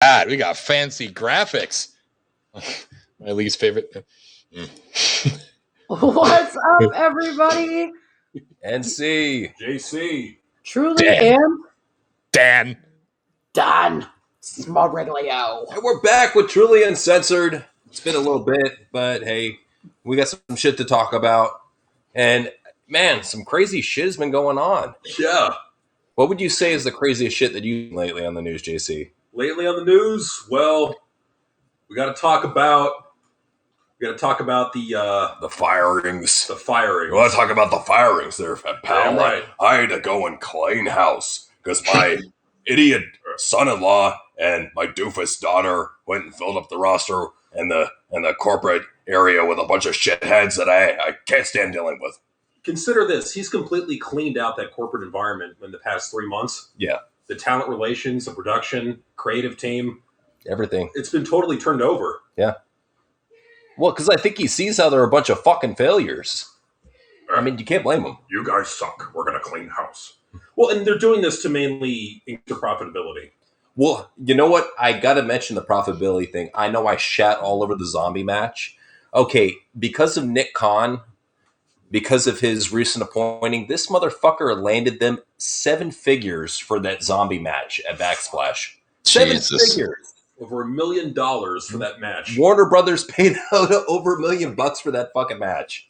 that. We got fancy graphics. My least favorite. What's up, everybody? NC. JC. Truly Dan. and Dan. Smoriglio. And we're back with Truly Uncensored. It's been a little bit, but hey, we got some shit to talk about. And man, some crazy shit has been going on. Yeah. What would you say is the craziest shit that you've seen lately on the news, JC? Lately on the news, well, we got to talk about the firings. The firings. You want to talk about the firings there, pal? Damn right. I had to go and clean house because my idiot son-in-law and my doofus daughter went and filled up the roster and the corporate area with a bunch of shitheads that I can't stand dealing with. Consider this. He's completely cleaned out that corporate environment in the past 3 months. Yeah. The talent relations, the production, creative team. Everything. It's been totally turned over. Yeah. Well, because I think he sees how they're a bunch of fucking failures. I mean, you can't blame him. You guys suck. We're going to clean house. Well, and they're doing this to mainly increase profitability. Well, you know what? I got to mention the profitability thing. I know I shat all over the zombie match. Okay, because of Nick Khan, because of his recent appointing, this motherfucker landed them 7 figures for that zombie match at Backsplash. Jesus. 7 figures. Over $1 million for that match. Warner Brothers paid out over $1 million for that fucking match.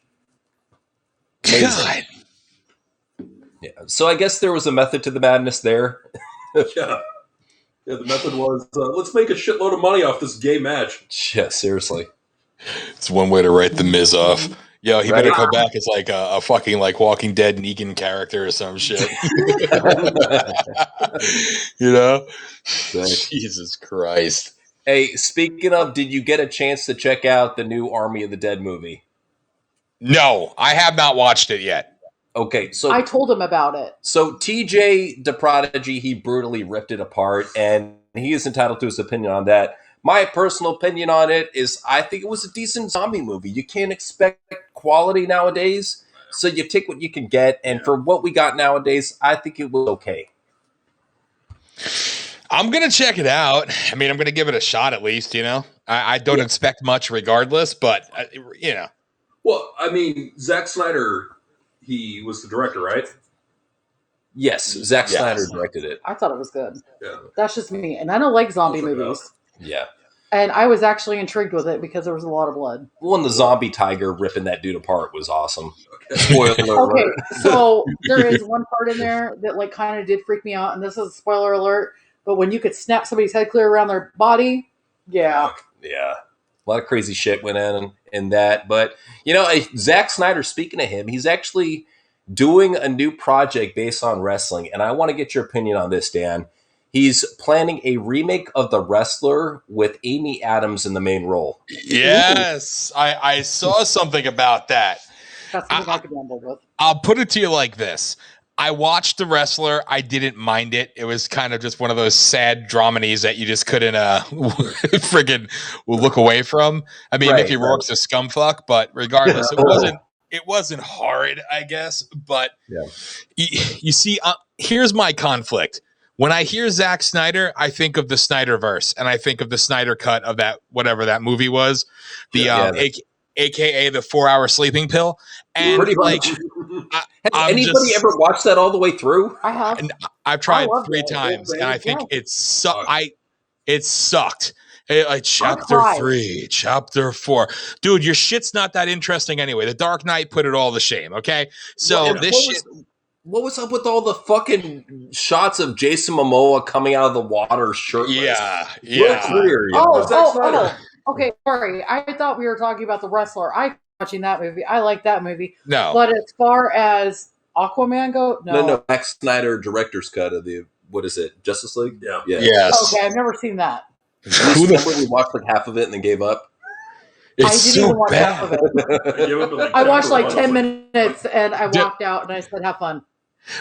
Amazing. God. Yeah. So I guess there was a method to the madness there. Yeah. Yeah, the method was, let's make a shitload of money off this gay match. Yeah, seriously. It's one way to write the Miz off. Yo, he Right. better come back as like a fucking like Walking Dead Negan character or some shit. You know? Jesus Christ. Hey, speaking of, did you get a chance to check out the new Army of the Dead movie? No, I have not watched it yet. Okay, so I told him about it. So TJ the Prodigy, he brutally ripped it apart, and he is entitled to his opinion on that. My personal opinion on it is I think it was a decent zombie movie. You can't expect quality nowadays, so you take what you can get, and for what we got nowadays, I think it was okay. I'm going to check it out. I mean, I'm going to give it a shot at least, you know? I don't expect much regardless, but, you know. Well, I mean, Zack Snyder, he was the director, right? Yes, Zack Snyder directed it. I thought it was good. Yeah. That's just me. And I don't like zombie movies. Yeah. And I was actually intrigued with it because there was a lot of blood. When the zombie tiger ripping that dude apart was awesome. Spoiler alert. Okay, so there is one part in there that like kind of did freak me out, and this is a spoiler alert, but when you could snap somebody's head clear around their body, yeah. Yeah. A lot of crazy shit went in that. But, you know, Zack Snyder, speaking of him, he's actually doing a new project based on wrestling. And I want to get your opinion on this, Dan. He's planning a remake of The Wrestler with Amy Adams in the main role. Yes, I saw something about that. That's something I could gamble with. I'll put it to you like this. I watched The Wrestler. I didn't mind it. It was kind of just one of those sad dramedies that you just couldn't friggin' look away from. I mean, Right, Mickey Rourke's a scumfuck, but regardless, it wasn't horrid, I guess. But you see, here's my conflict. When I hear Zack Snyder, I think of the Snyderverse, and I think of the Snyder cut of that whatever that movie was, AKA the 4-hour sleeping pill. And pretty like, has anybody ever watched that all the way through? I have. I've tried I love 3 it. times, and I think Yeah. it sucked. Like chapter 3, chapter 4, dude, your shit's not that interesting anyway. The Dark Knight put it all to shame. Okay, so What was up with all the fucking shots of Jason Momoa coming out of the water shirtless? Yeah. Okay, sorry. I thought we were talking about The Wrestler. I watching that movie. I like that movie. No. But as far as Aquaman go, No. Zack Snyder director's cut of the, what is it, Justice League? Yeah. Yes. Okay, I've never seen that. Remember we watched like half of it and then gave up? I didn't even watch half of it. I watched like 10 minutes and I walked out and I said, have fun.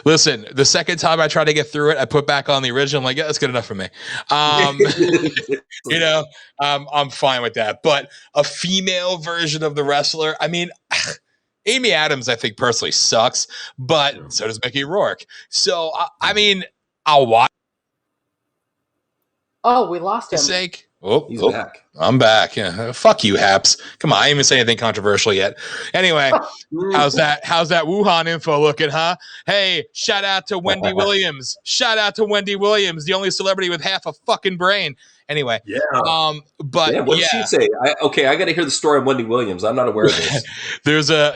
Listen, the second time I tried to get through it, I put back on the original. I'm like, yeah, that's good enough for me. You know, I'm fine with that. But a female version of The Wrestler, I mean, Amy Adams, I think personally sucks, but so does Mickey Rourke. So, I mean, I'll watch. Oh, we lost him. Sake. He's back. I'm back. Yeah. Fuck you, Haps. Come on, I didn't even say anything controversial yet. Anyway, how's that Wuhan info looking, huh? Hey, shout out to Wendy Williams. Shout out to Wendy Williams, the only celebrity with half a fucking brain. Anyway, but what did she say? I got to hear the story of Wendy Williams. I'm not aware of this.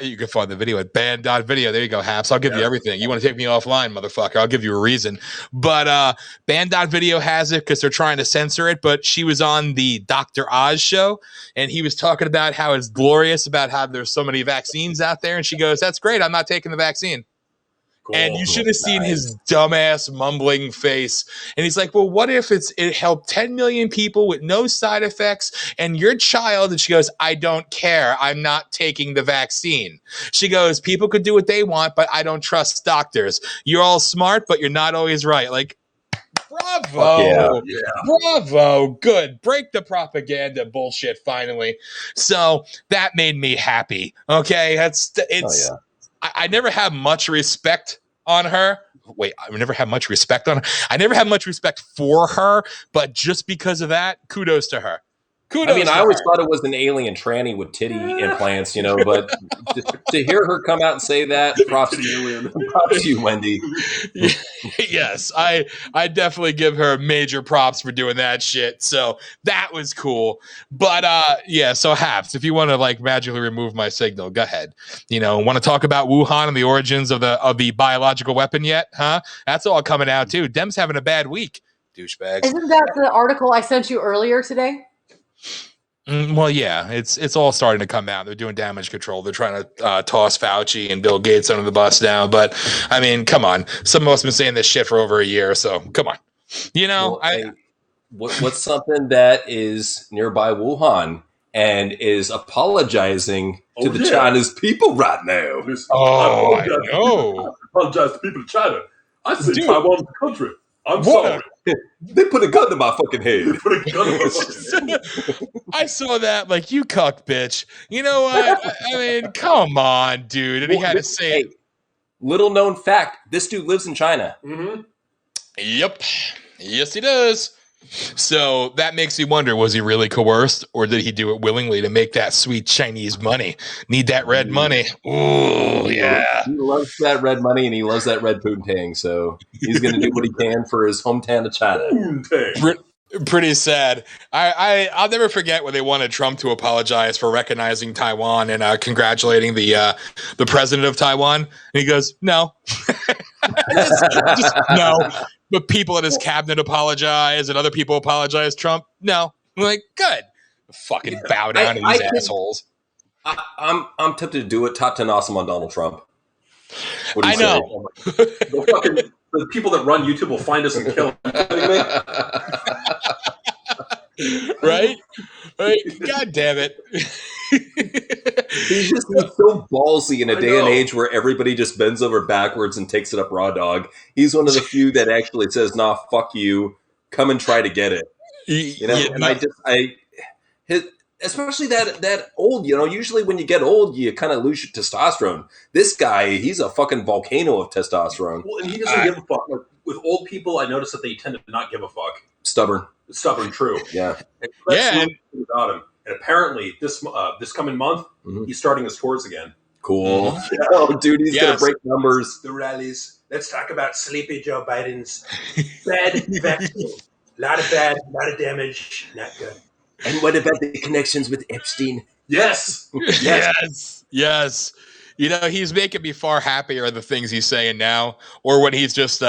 You can find the video at band.video. There you go, Haps. I'll give you everything. You want to take me offline, motherfucker? I'll give you a reason. But band.video has it because they're trying to censor it. But she was on the Dr. Oz show, and he was talking about how it's glorious about how there's so many vaccines out there. And she goes, "That's great. I'm not taking the vaccine." Cool, and you should have seen his dumbass mumbling face. And he's like, well, what if it helped 10 million people with no side effects and your child? And she goes, I don't care. I'm not taking the vaccine. She goes, people could do what they want, but I don't trust doctors. You're all smart, but you're not always right. Like, bravo. Yeah. Bravo. Good. Break the propaganda bullshit finally. So that made me happy. Okay. I never had much respect on her. Wait, I never had much respect on her. I never had much respect for her, but just because of that, kudos to her. I always thought it was an alien tranny with titty implants, but to hear her come out and say that, props to you, Wendy. Yes, I definitely give her major props for doing that shit. So that was cool. But so Haps, if you want to magically remove my signal, go ahead. Want to talk about Wuhan and the origins of the biological weapon yet? Huh? That's all coming out too. Dem's having a bad week, douchebags. Isn't that the article I sent you earlier today? Well, yeah, it's all starting to come out. They're doing damage control. They're trying to toss Fauci and Bill Gates under the bus now. But I mean, come on. Some of us have been saying this shit for over a year. So come on. What's something that is nearby Wuhan and is apologizing to the Chinese people right now? I know. I apologize to people of China. I say Taiwan is a country. I'm sorry. They put a gun to my fucking head. I saw that, you cuck bitch. You know what? I mean, come on, dude. And he had to say it. Little known fact, this dude lives in China. Mm-hmm. Yep. Yes, he does. So that makes me wonder, was he really coerced or did he do it willingly to make that sweet Chinese money? Need that red money. Ooh, yeah. He loves that red money and he loves that red poontang. So he's going to do what he can for his hometown of China. Pretty sad. I'll never forget when they wanted Trump to apologize for recognizing Taiwan and congratulating the president of Taiwan. And he goes, no. just no. But people in his cabinet apologize and other people apologize. Trump, no. I'm like, good. Fucking bow down to these assholes. I'm tempted to do it. Top 10 awesome on Donald Trump. I know. The people that run YouTube will find us and kill him. Right? God damn it. He's just so ballsy in a day and age where everybody just bends over backwards and takes it up raw dog. He's one of the few that actually says, nah, fuck you. Come and try to get it. Especially that old, usually when you get old, you kind of lose your testosterone. This guy, he's a fucking volcano of testosterone. Well, and he doesn't give a fuck. With old people, I notice that they tend to not give a fuck. Stubborn, true. Yeah. About him. And apparently, this coming month, he's starting his tours again. Cool. Mm-hmm. Oh, dude, he's going to break numbers. The rallies. Let's talk about sleepy Joe Biden's bad vaccine. A lot of bad, a lot of damage. Not good. And what about the connections with Epstein? Yes. Yes. He's making me far happier the things he's saying now, or when he's just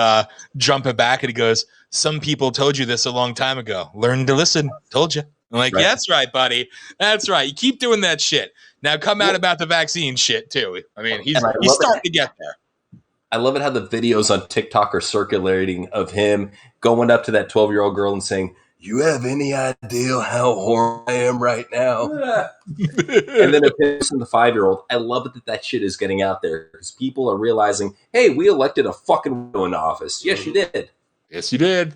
jumping back and he goes, some people told you this a long time ago. Learn to listen. Told you. I'm like, yeah, that's right, buddy. That's right. You keep doing that shit. Now come out about the vaccine shit, too. I mean, he's starting to get there. I love it how the videos on TikTok are circulating of him going up to that 12-year-old girl and saying, you have any idea how horny I am right now? And then it picks in the 5-year-old. I love it that shit is getting out there because people are realizing, hey, we elected a fucking woman into office. Yes, you did. Yes, you did.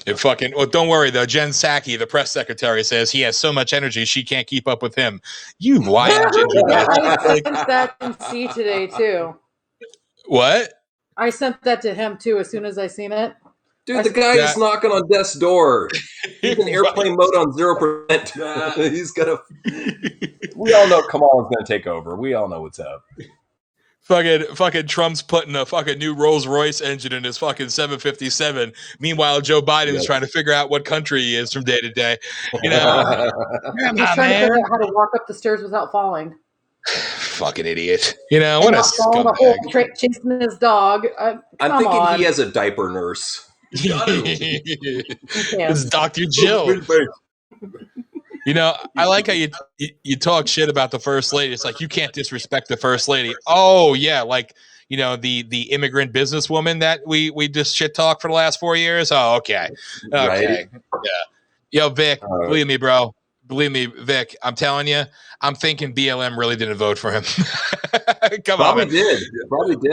Don't worry, though. Jen Psaki, the press secretary, says he has so much energy she can't keep up with him. You lying ginger bitch. I sent that in C today, too. What? I sent that to him, too, as soon as I seen it. Dude, the guy is knocking on death's door. He's in airplane mode on 0%. He's gonna. We all know Kamal's gonna take over. We all know what's up. Fucking Trump's putting a fucking new Rolls Royce engine in his fucking 757. Meanwhile, Joe Biden's trying to figure out what country he is from day to day. You know, he's trying to figure out how to walk up the stairs without falling. Fucking idiot. You know, what a scumbag. Chasing his dog. I'm thinking he has a diaper nurse. It's Dr. Jill. You know, I like how you talk shit about the first lady. It's like, you can't disrespect the first lady. Oh yeah, like, you know, the immigrant businesswoman that we just shit talk for the last 4 years. Oh, okay. Right? Yeah. Yo, Vic, believe me, bro. Believe me, Vic. I'm telling you, I'm thinking BLM really didn't vote for him. Probably did.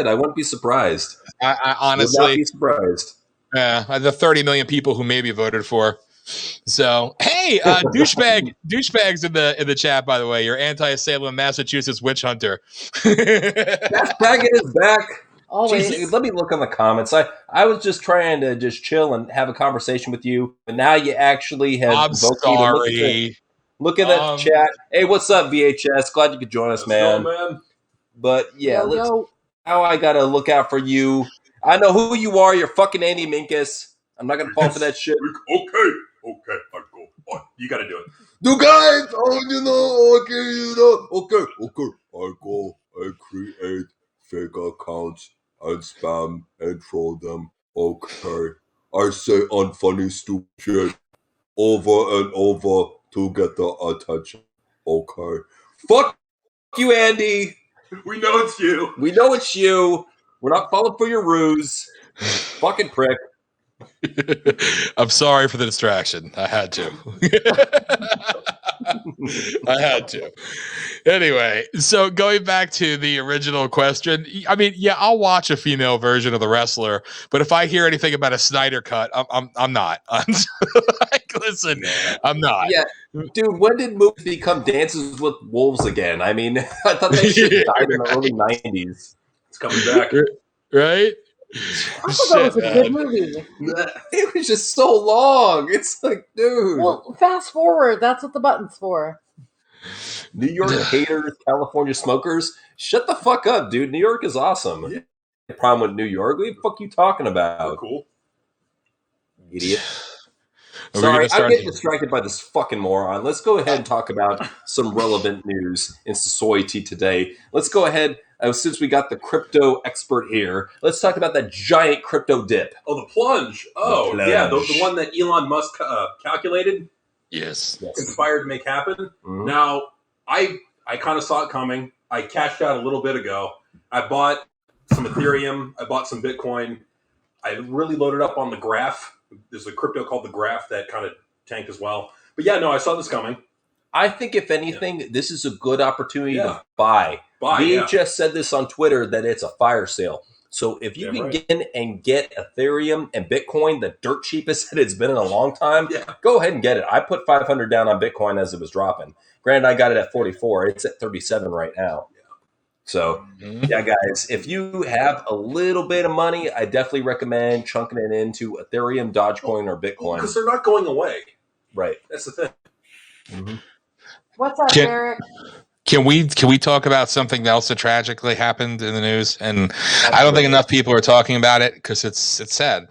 I wouldn't be surprised. I honestly would not be surprised. Yeah, the 30 million people who maybe voted for. So, hey, douchebags in the chat, by the way. You're anti-Salem, Massachusetts witch hunter. Hashtag is back. Always. Jeez, let me look on the comments. I was just trying to just chill and have a conversation with you, but now you actually have. I'm sorry. Look at that chat. Hey, what's up, VHS? Glad you could join us, man. But yeah, now I gotta look out for you. I know who you are. You're fucking Andy Minkus. I'm not gonna fall for that shit. Okay, I go. Oh, you gotta do it. You guys, okay. I go. I create fake accounts and spam and troll them. Okay. I say unfunny, stupid shit over and over to get the attention. Okay. Fuck you, Andy. We know it's you. We know it's you. We're not falling for your ruse. Fucking prick. I'm sorry for the distraction. I had to. Anyway, so going back to the original question, I mean, yeah, I'll watch a female version of The Wrestler, but if I hear anything about a Snyder cut, I'm not. Like, listen, I'm not. Yeah, dude, when did movies become Dances with Wolves again? I mean, I thought that shit died in the early 90s. It's coming back. Right? I thought that was a good movie. It was just so long. It's like, dude. Well, fast forward. That's what the button's for. New York haters, California smokers. Shut the fuck up, dude. New York is awesome. Yeah. The problem with New York? What the fuck are you talking about? Cool. Idiot. Sorry, I'm getting distracted by this fucking moron. Let's go ahead and talk about some relevant news in society today. Let's go ahead, since we got the crypto expert here, let's talk about that giant crypto dip. Oh, the plunge. Oh, yeah, the one that Elon Musk calculated. Yes. Inspired to make happen. Mm-hmm. Now, I kind of saw it coming. I cashed out a little bit ago. I bought some Ethereum. I bought some Bitcoin. I really loaded up on the Graph. There's a crypto called the Graph that kind of tanked as well. But yeah, no, I saw this coming. I think if anything, this is a good opportunity to buy. VHS said this on Twitter that it's a fire sale. So if you can get in and get Ethereum and Bitcoin, the dirt cheapest that it's been in a long time, go ahead and get it. I put 500 down on Bitcoin as it was dropping. Granted, I got it at 44. It's at 37 right now. So, yeah, guys, if you have a little bit of money, I definitely recommend chunking it into Ethereum, Dogecoin, or Bitcoin. Because they're not going away. Right. That's the thing. Mm-hmm. What's up, Derek? Can we talk about something else that tragically happened in the news? And I don't think enough people are talking about it because it's sad.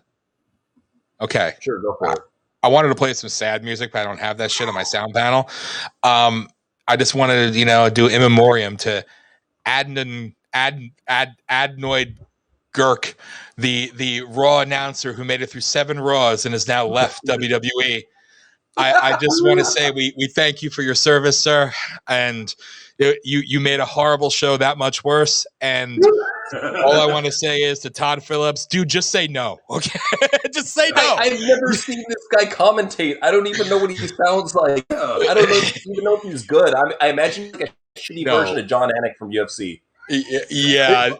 Okay. Sure, go for it. I wanted to play some sad music, but I don't have that shit on my sound panel. I just wanted to, do in memoriam to Adnoid Gurk, the Raw announcer who made it through 7 Raws and has now left WWE. I just want to say we thank you for your service, sir. And you made a horrible show that much worse. And all I want to say is to Todd Phillips, dude, just say no. Okay, just say no. I've never seen this guy commentate. I don't even know what he sounds like. I don't even know if he's good. I imagine like a shitty version of John Anik from UFC. Yeah.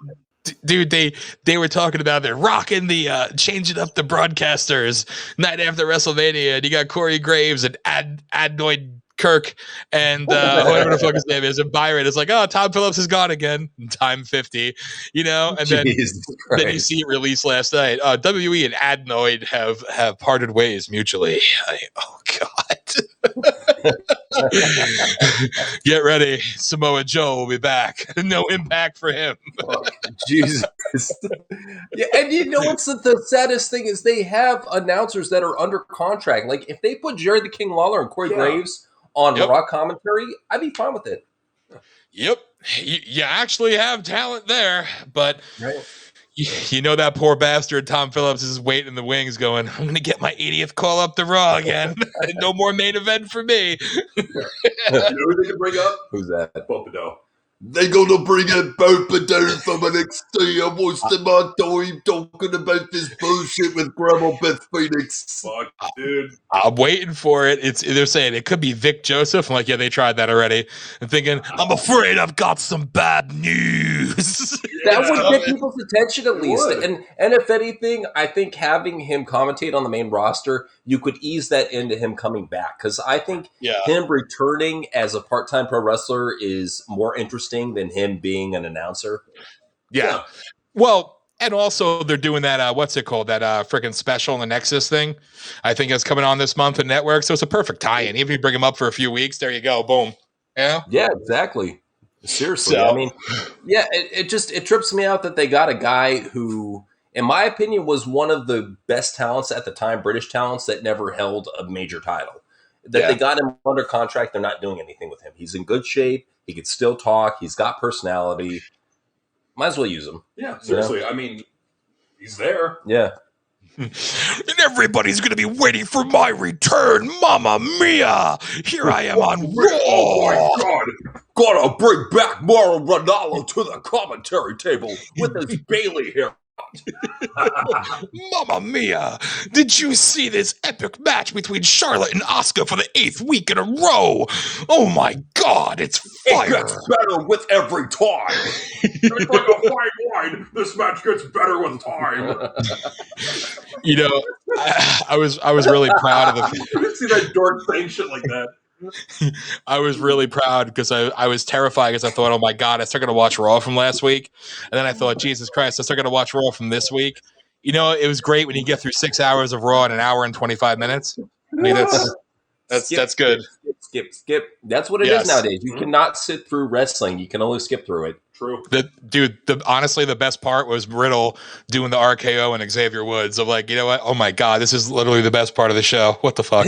Dude, they were talking about they're rocking the changing up the broadcasters night after WrestleMania, and you got Corey Graves and Adnoid Kirk and whatever the fuck his name is, and Byron is like, oh, Tom Phillips is gone again, time 50, and then you see it released last night. WE and Adenoid have parted ways mutually. Oh God. Get ready, Samoa Joe will be back. No impact for him. Jesus. Yeah, and you know what's the saddest thing is they have announcers that are under contract. Like if they put Jerry the King Lawler and Corey Graves on Raw commentary, I'd be fine with it. Yep, you actually have talent there, but you know that poor bastard Tom Phillips is waiting in the wings, going, "I'm going to get my 80th call up the Raw again. No more main event for me." You know who they can bring up? Who's that? Pompidou. They gonna bring in Pompidou from NXT. I wasted my time talking about this bullshit with Grandma Beth Phoenix. Fuck, dude. I'm waiting for it. They're saying it could be Vic Joseph. I'm like, yeah, they tried that already. I'm thinking, I'm afraid I've got some bad news. That would get people's attention at least. And if anything, I think having him commentate on the main roster, you could ease that into him coming back. Because I think him returning as a part-time pro wrestler is more interesting than him being an announcer. Yeah. Well, and also they're doing that, what's it called? That freaking special in the Nexus thing. I think it's coming on this month in network. So it's a perfect tie-in. Even if you bring him up for a few weeks, there you go. Boom. Yeah. Yeah, exactly. Seriously. I mean, it trips me out that they got a guy who, in my opinion, was one of the best talents at the time, British talents that never held a major title. That they got him under contract. They're not doing anything with him. He's in good shape. He can still talk. He's got personality. Might as well use him. Yeah, seriously. I mean, he's there. Yeah. And everybody's going to be waiting for my return. Mamma mia. Here I am on Raw. Oh my God. Gotta bring back Mauro Ranallo to the commentary table with his Bailey hair. Mamma mia! Did you see this epic match between Charlotte and Asuka for the 8th week in a row? Oh my God, it's fire! It gets better with every time. It's like a fine wine. This match gets better with time. I was really proud of the. You see that dork saying shit like that. I was really proud because I was terrified because I thought, oh my God, I started to watch Raw from last week. And then I thought, Jesus Christ, I started to watch Raw from this week. It was great when you get through 6 hours of Raw in an hour and 25 minutes. I mean, that's good. Skip. That's what it is nowadays. You cannot sit through wrestling. You can only skip through it. True. Honestly, the best part was Riddle doing the RKO and Xavier Woods. I'm like, you know what? Oh my God, this is literally the best part of the show. What the fuck?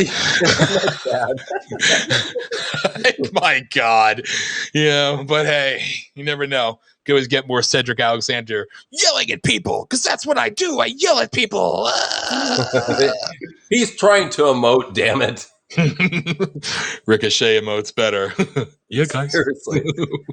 My God. But hey, you never know. Could always get more Cedric Alexander yelling at people because that's what I do. I yell at people. He's trying to emote, damn it. Ricochet emotes better. Yeah, guys. Seriously.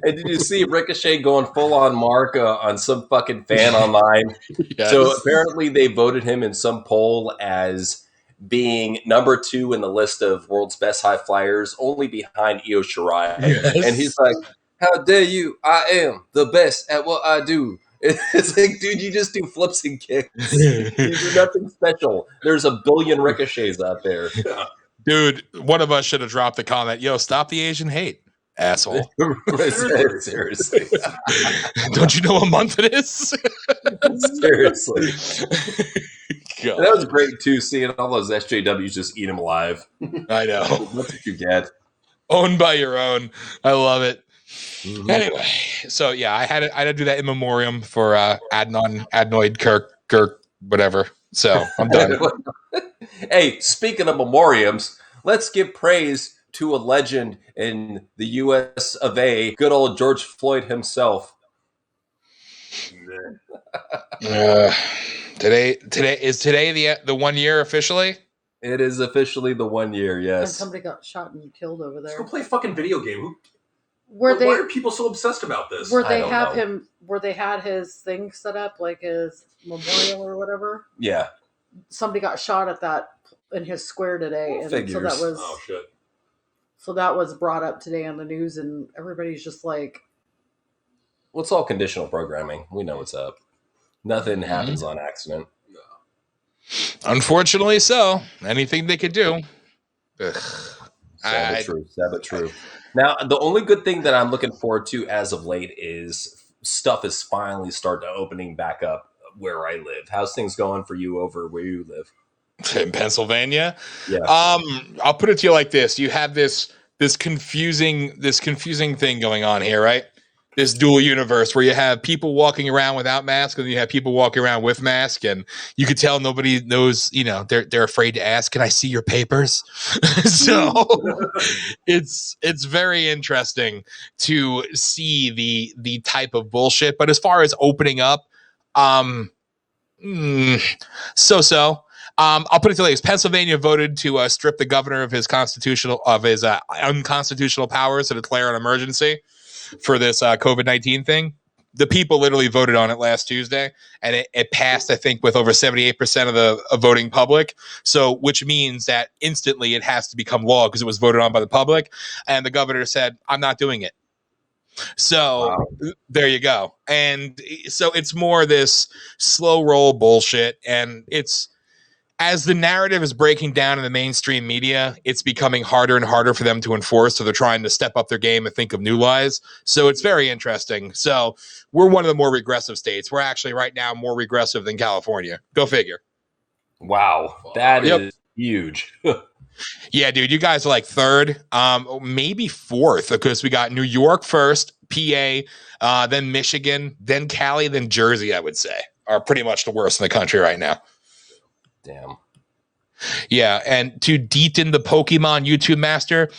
And did you see Ricochet going full on Mark on some fucking fan online? Yes. So apparently they voted him in some poll as being number 2 in the list of world's best high flyers, only behind Io Shirai. Yes. And he's like, how dare you? I am the best at what I do. It's like, dude, you just do flips and kicks. You do nothing special. There's a billion Ricochets out there. Dude, one of us should have dropped the comment, yo, stop the Asian hate, asshole. Seriously. Don't you know what month it is? Seriously. God. That was great, too, seeing all those SJWs just eat him alive. I know. That's what you get. Owned by your own. I love it. Mm-hmm. Anyway, so yeah, I had to do that in memoriam for Adenoid Kirk, whatever. So I'm done. Hey, speaking of memoriams, let's give praise to a legend in the U.S. of A., good old George Floyd himself. Today is the 1 year officially? It is officially the 1 year, And yes. somebody got shot and killed over Let's there. go play a fucking video game. Where Why are people so obsessed about this? Where I they don't have know. him, where they had his thing set up, like his memorial or whatever. Yeah. Somebody got shot at that in his square today, and Figures. Oh shit. so that was brought up today on the news, and everybody's just like, Well, it's all conditional programming. We know what's up. Nothing happens on accident. Unfortunately so. Anything they could do. Ugh. Sad but true. Now, the only good thing that I'm looking forward to as of late is stuff is finally starting to opening back up where I live. How's things going for you over where you live? In Pennsylvania? Yeah. I'll put it to you like this. You have this confusing thing going on here, right? This dual universe where you have people walking around without masks and you have people walking around with masks, and you could tell nobody knows, they're afraid to ask, can I see your papers? So it's very interesting to see the type of bullshit. But as far as opening up, so. I'll put it to you like this. Pennsylvania voted to strip the governor of his unconstitutional powers to declare an emergency for this COVID-19 thing. The people literally voted on it last Tuesday, and it passed, I think, with over 78% of the voting public. So, which means that instantly it has to become law because it was voted on by the public. And the governor said, I'm not doing it. So There you go. And so it's more this slow roll bullshit. And as the narrative is breaking down in the mainstream media, it's becoming harder and harder for them to enforce. So they're trying to step up their game and think of new lies. So it's very interesting. So we're one of the more regressive states. We're actually right now more regressive than California. Go figure. Wow. That is huge. Yeah, dude, you guys are like third, maybe fourth, because we got New York first, PA, then Michigan, then Cali, then Jersey, I would say, are pretty much the worst in the country right now. Damn. Yeah, and to deeten the Pokemon YouTube master,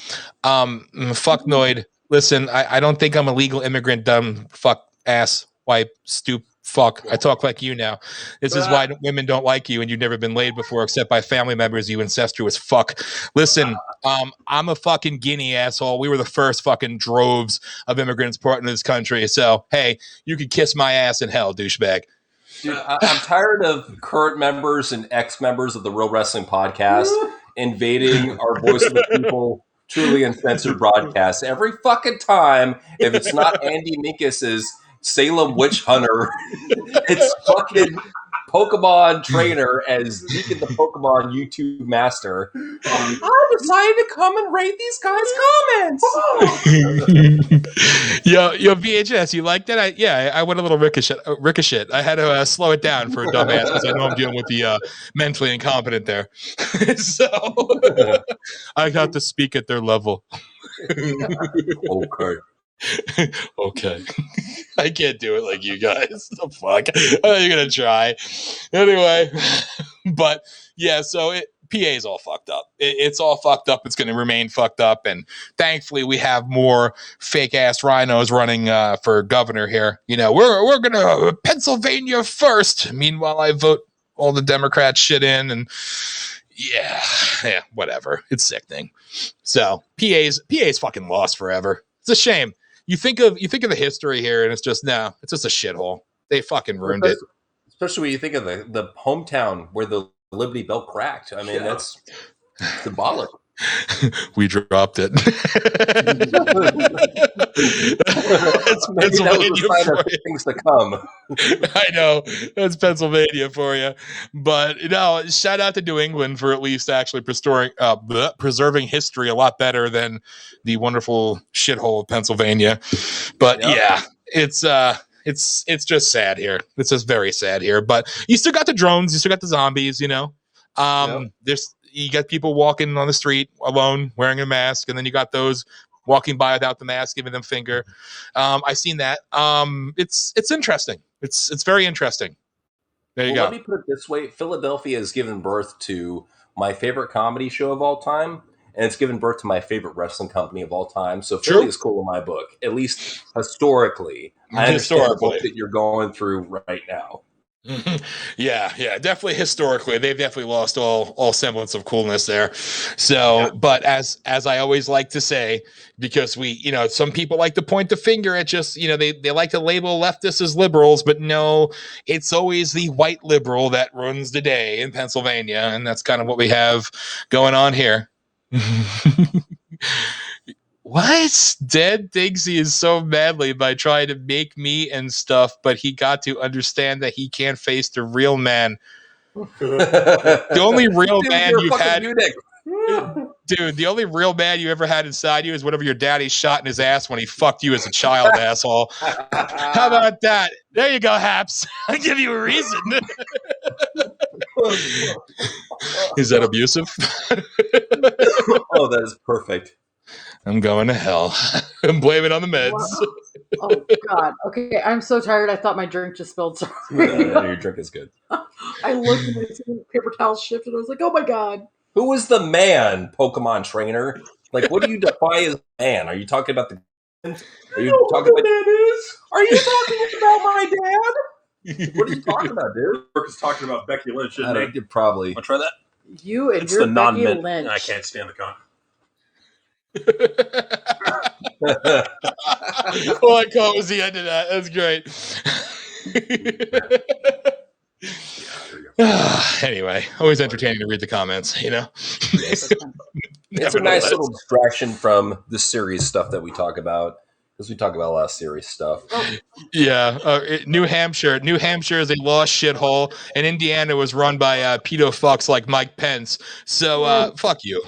fuck Noid. Listen, I don't think I'm a legal immigrant, dumb fuck ass wipe stoop fuck. I talk like you now. This is why women don't like you, and you've never been laid before except by family members, you incestuous fuck. Listen, I'm a fucking Guinea, asshole. We were the first fucking droves of immigrants brought into this country. So, hey, you could kiss my ass in hell, douchebag. Dude, I'm tired of current members and ex-members of the Real Wrestling Podcast invading our Voice of the People truly uncensored broadcast every fucking time. If it's not Andy Minkus's Salem Witch Hunter, it's fucking Pokemon trainer as Deacon the Pokemon YouTube master. I decided to come and rate these guys' comments. Yo, VHS, you like that? I went a little ricochet. I had to slow it down for a dumbass because I know I'm dealing with the mentally incompetent there. So I got to speak at their level. Okay. Okay. I can't do it like you guys. The fuck? You're gonna try. Anyway. But yeah, so PA's all fucked up. It's all fucked up. It's gonna remain fucked up. And thankfully we have more fake ass rhinos running for governor here. We're gonna Pennsylvania first. Meanwhile, I vote all the Democrat shit in, and yeah, whatever. It's sickening. So PA's fucking lost forever. It's a shame. You think of the history here, and it's just a shithole. They fucking ruined it. Especially when you think of the hometown where the Liberty Bell cracked. I mean, that's symbolic. We dropped it. That's Pennsylvania for you. Things to come. I know. That's Pennsylvania for you. But shout out to New England for at least actually preserving history a lot better than the wonderful shithole of Pennsylvania. But it's just sad here. It's just very sad here. But you still got the drones, you still got the zombies, There's you got people walking on the street alone wearing a mask, and then you got those walking by without the mask, giving them finger. I've seen that. It's interesting. It's very interesting. There you go. Let me put it this way. Philadelphia has given birth to my favorite comedy show of all time, and it's given birth to my favorite wrestling company of all time. So Philly is cool in my book, at least historically. I understand the book that you're going through right now. Yeah, definitely historically they've definitely lost all semblance of coolness there. So but as I always like to say, because some people like to point the finger at just they like to label leftists as liberals, but no, it's always the white liberal that runs the day in Pennsylvania, and that's kind of what we have going on here. What? Dad thinks he is so manly by trying to make me and stuff, but he got to understand that he can't face the real man. The only real man you've had. Dude, the only real man you ever had inside you is whatever your daddy shot in his ass when he fucked you as a child, asshole. How about that? There you go, Haps. I'll give you a reason. Is that abusive? Oh, that is perfect. I'm going to hell. I'm blaming on the meds. Oh, God. Okay, I'm so tired. I thought my drink just spilled. Sorry. Your drink is good. I looked at the paper towel shift and I was like, oh, my God. Who is the man, Pokemon trainer? Like, what do you define as man? Are you talking about the... Are you talking about... Are you talking about my dad? What are you talking about, dude? Brooke is talking about Becky Lynch, isn't he? Probably. Want to try that? You and It's your the Becky non-mint. Lynch. I can't stand the con. All I caught was the end of that. That's great. Anyway, always entertaining to read the comments, you know? It's a nice little distraction from the serious stuff that we talk about, because we talk about a lot of serious stuff. Yeah. New Hampshire is a lost shithole, and Indiana was run by pedo fucks like Mike Pence. So, fuck you.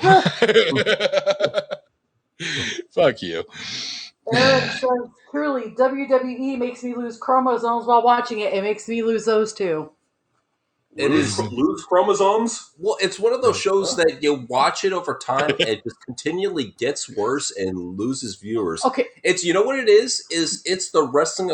Fuck you. Eric says, truly, WWE makes me lose chromosomes while watching it. It makes me lose those too. Lose chromosomes? Well, it's one of those shows that you watch it over time and it just continually gets worse and loses viewers. Okay. It's, you know what it is it's the wrestling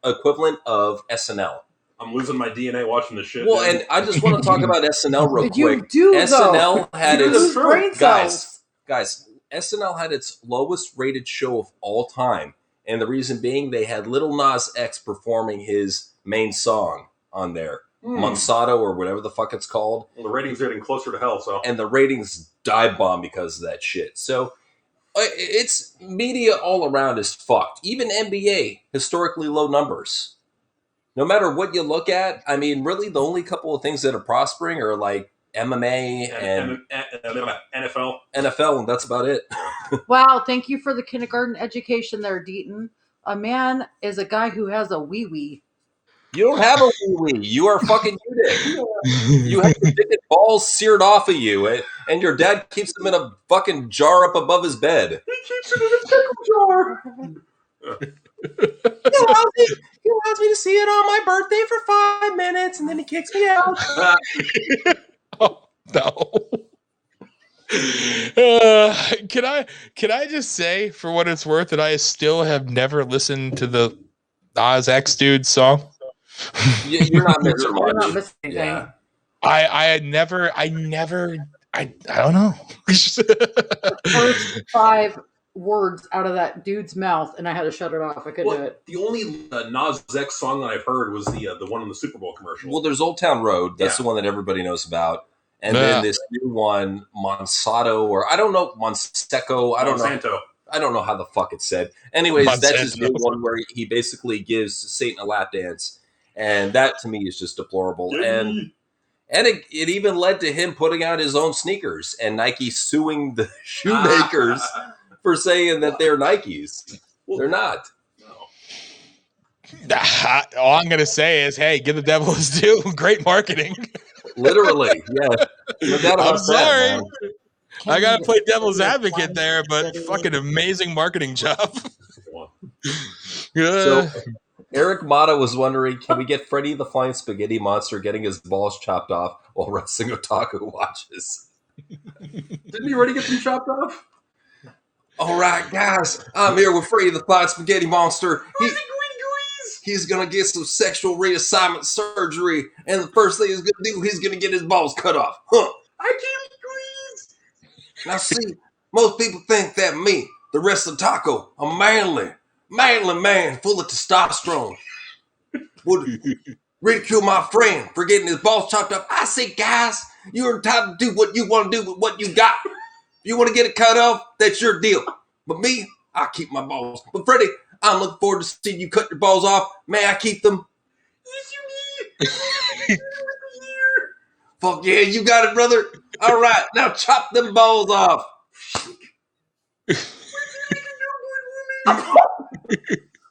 equivalent of SNL. I'm losing my DNA watching this shit. Well, dude. and I just want to talk about SNL real You quick. do, SNL though. had You its lose brain cells. guys, SNL had its lowest rated show of all time. And the reason being they had Lil Nas X performing his main song on there. Monsanto or whatever the fuck it's called. Well, the ratings are getting closer to hell, so. And the ratings dive bomb because of that shit. So it's media all around is fucked. Even NBA, historically low numbers. No matter what you look at, I mean, really the only couple of things that are prospering are like MMA and NFL. NFL, and that's about it. Wow, thank you for the kindergarten education there, Deaton. A man is a guy who has a wee-wee. You don't have a wee-wee. You are fucking Udit. You have your dick and balls seared off of you, and your dad keeps them in a fucking jar up above his bed. He keeps it in a pickle jar. He allows me to see it on my birthday for 5 minutes, and then he kicks me out. Oh, no. Can I just say, for what it's worth, that I still have never listened to the Oz X Dude song? You're not missing You're not much. missing anything. Yeah. I don't know. First 5 words out of that dude's mouth, and I had to shut it off. I couldn't do it. The only Nas X song that I've heard was the one in the Super Bowl commercial. Well, there's Old Town Road. That's the one that everybody knows about. And then this new one, Monsanto, or I don't know, Monseco. I don't know. I don't know how the fuck it's said. Anyways, that's his new one where he basically gives Satan a lap dance. And that, to me, is just deplorable. And it even led to him putting out his own sneakers and Nike suing the shoemakers for saying that they're Nikes. They're not. All I'm going to say is, hey, give the devil his due. Great marketing. Literally, yeah. I'm sorry. I got to play devil's advocate there, but fucking amazing marketing job. So, Eric Mata was wondering, can we get Freddy the Flying Spaghetti Monster getting his balls chopped off while Wrestling Otaku watches? Didn't he already get them chopped off? All right, guys, I'm here with Freddy the Flying Spaghetti Monster. He's going to get some sexual reassignment surgery, and the first thing he's going to do, he's going to get his balls cut off. Huh. I can't squeeze. Now, see, most people think that me, the Wrestling Taco, a manly man full of testosterone, would ridicule my friend for getting his balls chopped up. I say, guys, you're entitled to do what you want to do with what you got. If you want to get it cut off, that's your deal. But me, I keep my balls. But Freddie, I'm looking forward to seeing you cut your balls off. May I keep them? Yes, you may. Fuck yeah, you got it, brother. All right, now chop them balls off.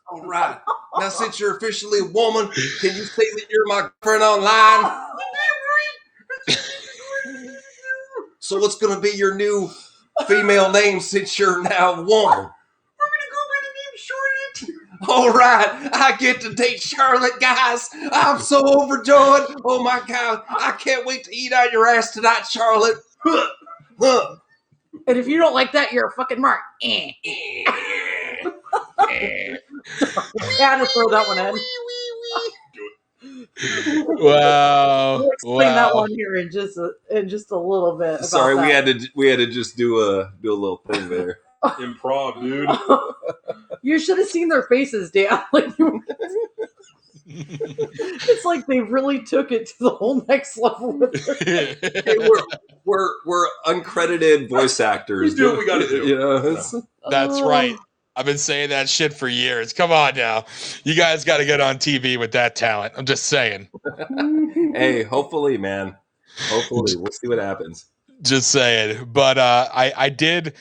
All right. Now, since you're officially a woman, can you say that you're my friend online? So what's going to be your new female name since you're now one. All right, I get to date Charlotte, guys. I'm so overjoyed. Oh my God, I can't wait to eat on your ass tonight, Charlotte. And if you don't like that, you're a fucking mark. I had to throw that one in. Wow. We'll explain that one here in just a little bit. Sorry, about we had to just do a little thing there. Improv, dude. You should have seen their faces, Dan. Like, it's like they really took it to the whole next level with their Hey, we're uncredited voice actors. We do what we gotta do. You know, That's right. I've been saying that shit for years. Come on now. You guys got to get on TV with that talent. I'm just saying. Hey, hopefully, man. Hopefully. We'll see what happens. Just saying. But I did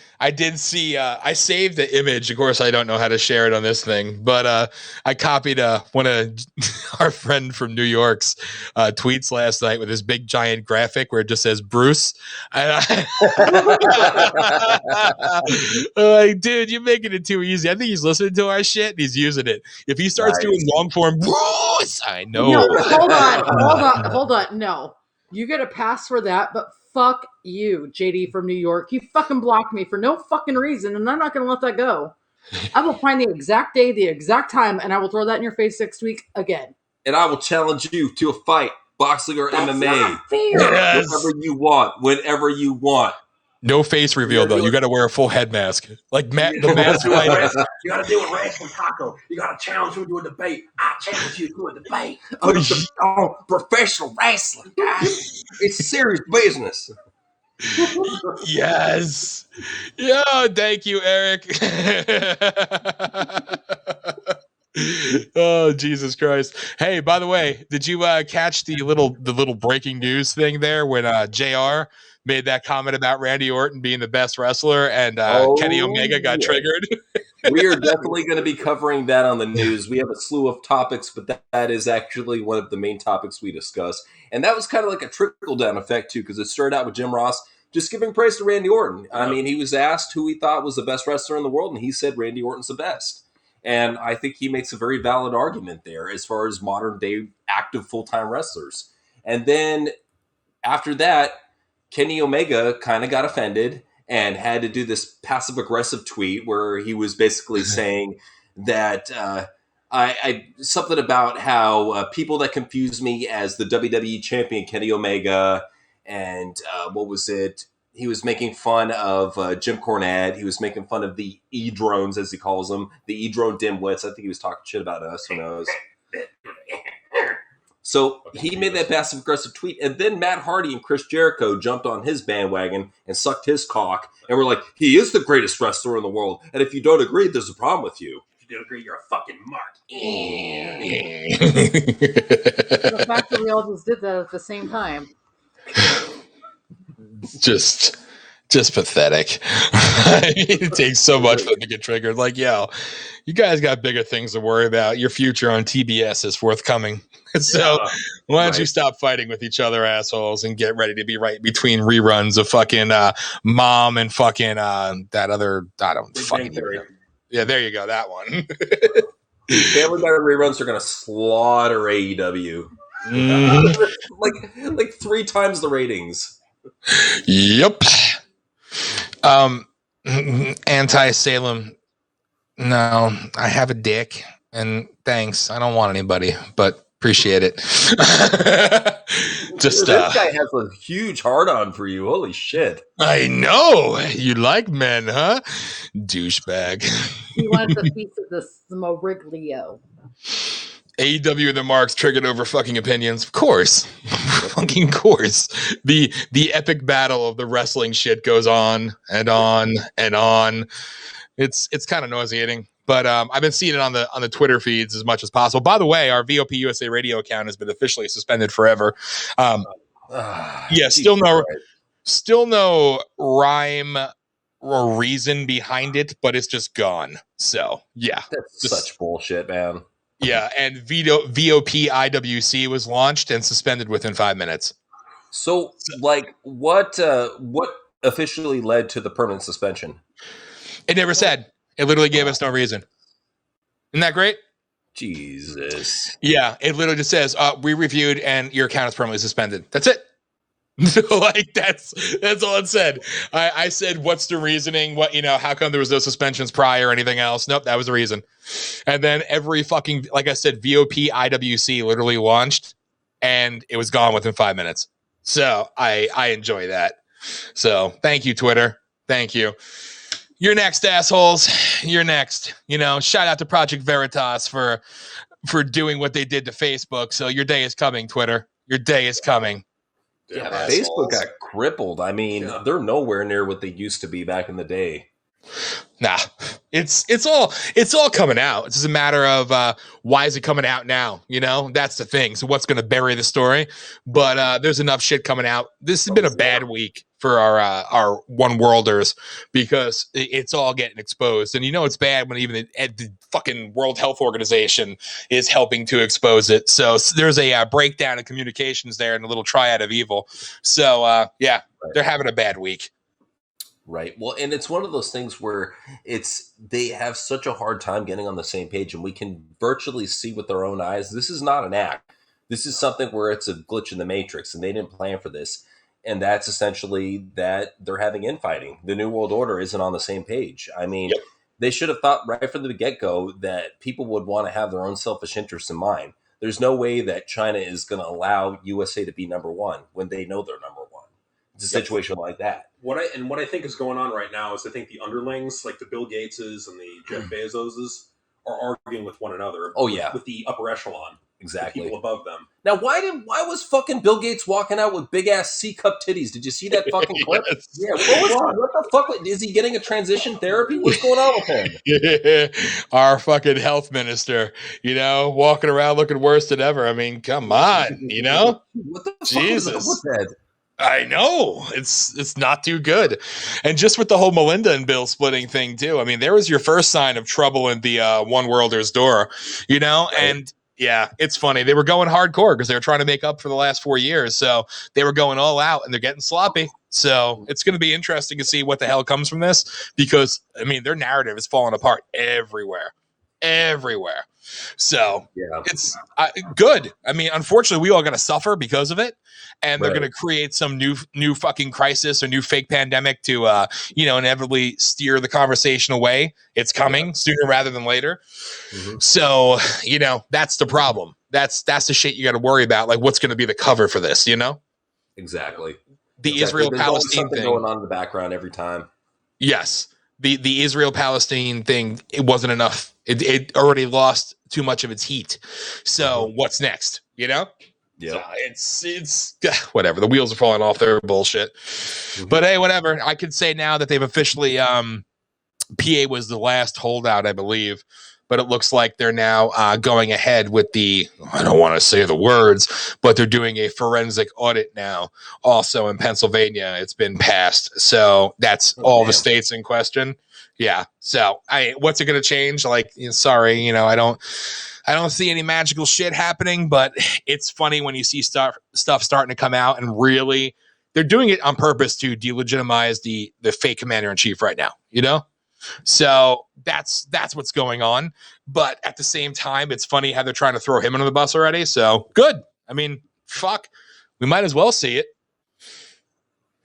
see I saved the image. Of course, I don't know how to share it on this thing, but I copied one of our friend from New York's tweets last night with this big giant graphic where it just says Bruce. And like, dude, you're making it too easy. I think he's listening to our shit and he's using it. If he starts doing long form Bruce, I know. No, hold on. No. You get a pass for that, but fuck you, JD from New York. You fucking blocked me for no fucking reason, and I'm not going to let that go. I will find the exact day, the exact time, and I will throw that in your face next week again. And I will challenge you to a fight, boxing or That's MMA. not fair. Yes. Whenever you want. No face reveal though. You got to wear a full head mask, like the mask. You got to do a wrestling taco. You got to challenge him to a debate. I challenge you to a debate. Oh, professional wrestling, guys. It's serious business. Yes. Yeah. Thank you, Eric. Oh, Jesus Christ. Hey, by the way, did you catch the little breaking news thing there when JR made that comment about Randy Orton being the best wrestler and Kenny Omega got triggered? We are definitely going to be covering that on the news. We have a slew of topics, but that is actually one of the main topics we discuss. And that was kind of like a trickle-down effect, too, because it started out with Jim Ross just giving praise to Randy Orton. I mean, he was asked who he thought was the best wrestler in the world, and he said Randy Orton's the best. And I think he makes a very valid argument there as far as modern-day active full-time wrestlers. And then after that, Kenny Omega kind of got offended and had to do this passive-aggressive tweet where he was basically saying that something about how people that confuse me as the WWE champion Kenny Omega, and what was it? He was making fun of Jim Cornette. He was making fun of the E-drones, as he calls them, the E-drone dimwits. I think he was talking shit about us. Who knows? So he made that passive-aggressive tweet, and then Matt Hardy and Chris Jericho jumped on his bandwagon and sucked his cock, and were like, he is the greatest wrestler in the world, and if you don't agree, there's a problem with you. If you don't agree, you're a fucking mark. The fact that we all just did that at the same time. Just pathetic. It takes so much for them to get triggered. Like, yo, you guys got bigger things to worry about. Your future on TBS is forthcoming. So why don't you stop fighting with each other, assholes, and get ready to be right between reruns of fucking Mom and fucking that other, I don't fucking know. Yeah, there you go. That one. Family Guy reruns are going to slaughter AEW. Like 3 times the ratings. Yep. Anti-Salem. No, I have a dick, and thanks. I don't want anybody, but appreciate it. Just this guy has a huge hard-on for you. Holy shit! I know you like men, huh? Douchebag. He wants a piece of the Smoriglio. AEW and the Marks triggered over fucking opinions. Of course. Fucking course. The epic battle of the wrestling shit goes on and on and on. It's kind of nauseating. But I've been seeing it on the Twitter feeds as much as possible. By the way, our VOP USA radio account has been officially suspended forever. Still no rhyme or reason behind it, but it's just gone. So yeah. That's such bullshit, man. Yeah, and VOP IWC was launched and suspended within 5 minutes. So, like, what officially led to the permanent suspension? It never said. It literally gave us no reason. Isn't that great? Jesus. Yeah, it literally just says, we reviewed and your account is permanently suspended. That's it. Like that's all it said. I said, what's the reasoning? What, how come there was no suspensions prior or anything else? Nope, that was the reason. And then every fucking, like I said, VOP IWC literally launched and it was gone within 5 minutes. So I enjoy that. So thank you, Twitter. Thank you. You're next, assholes. You're next. Shout out to Project Veritas for doing what they did to Facebook. So your day is coming, Twitter. Your day is coming. Yeah, Facebook got crippled. I mean, they're nowhere near what they used to be back in the day. Nah, it's all coming out. It's just a matter of why is it coming out now? That's the thing. So what's going to bury the story? But there's enough shit coming out. This has been a bad week for our one worlders because it's all getting exposed. And it's bad when even the fucking World Health Organization is helping to expose it. So there's a breakdown in communications there and a little triad of evil. So they're having a bad week. Right. Well, and it's one of those things where they have such a hard time getting on the same page, and we can virtually see with our own eyes. This is not an act. This is something where it's a glitch in the matrix, and they didn't plan for this. And that's essentially that they're having infighting. The New World Order isn't on the same page. I mean, They should have thought right from the get-go that people would want to have their own selfish interests in mind. There's no way that China is going to allow USA to be number one when they know they're number one. It's a situation like that. What I think is going on right now is I think the underlings, like the Bill Gateses and the Jeff Bezoses, are arguing with one another. Oh yeah, with the upper echelon, exactly, the people above them. Now, why was fucking Bill Gates walking out with big ass C-cup titties? Did you see that fucking clip? Yes. Yeah, what the fuck? Is he getting a transition therapy? What's going on with him? Our fucking health minister, walking around looking worse than ever. I mean, come on, What the fuck Jesus. was that? I know it's not too good. And just with the whole Melinda and Bill splitting thing too. I mean, there was your first sign of trouble in the one worlder's door, right. And yeah, it's funny. They were going hardcore because they were trying to make up for the last 4 years. So they were going all out and they're getting sloppy. So it's going to be interesting to see what the hell comes from this because I mean, their narrative is falling apart everywhere. So it's good. I mean, unfortunately, we all going to suffer because of it. And they're going to create some new fucking crisis or new fake pandemic to, inevitably steer the conversation away. It's coming sooner rather than later. Mm-hmm. So, that's the problem. That's the shit you got to worry about. Like, what's going to be the cover for this? Exactly. The Israel-Palestine thing going on in the background every time. Yes. The Israel-Palestine thing, it wasn't enough. It already lost too much of its heat. So what's next? Yeah, so it's whatever. The wheels are falling off their bullshit. Mm-hmm. But hey, whatever. I can say now that they've officially PA was the last holdout, I believe. But it looks like they're now going ahead with I don't want to say the words, but they're doing a forensic audit now. Also in Pennsylvania, it's been passed. So that's the states in question. Yeah. So what's it going to change? Like, sorry, I don't see any magical shit happening, but it's funny when you see stuff starting to come out and really they're doing it on purpose to delegitimize the fake commander in chief right now, So that's what's going on. But at the same time, it's funny how they're trying to throw him under the bus already. So good. I mean, fuck, we might as well see it.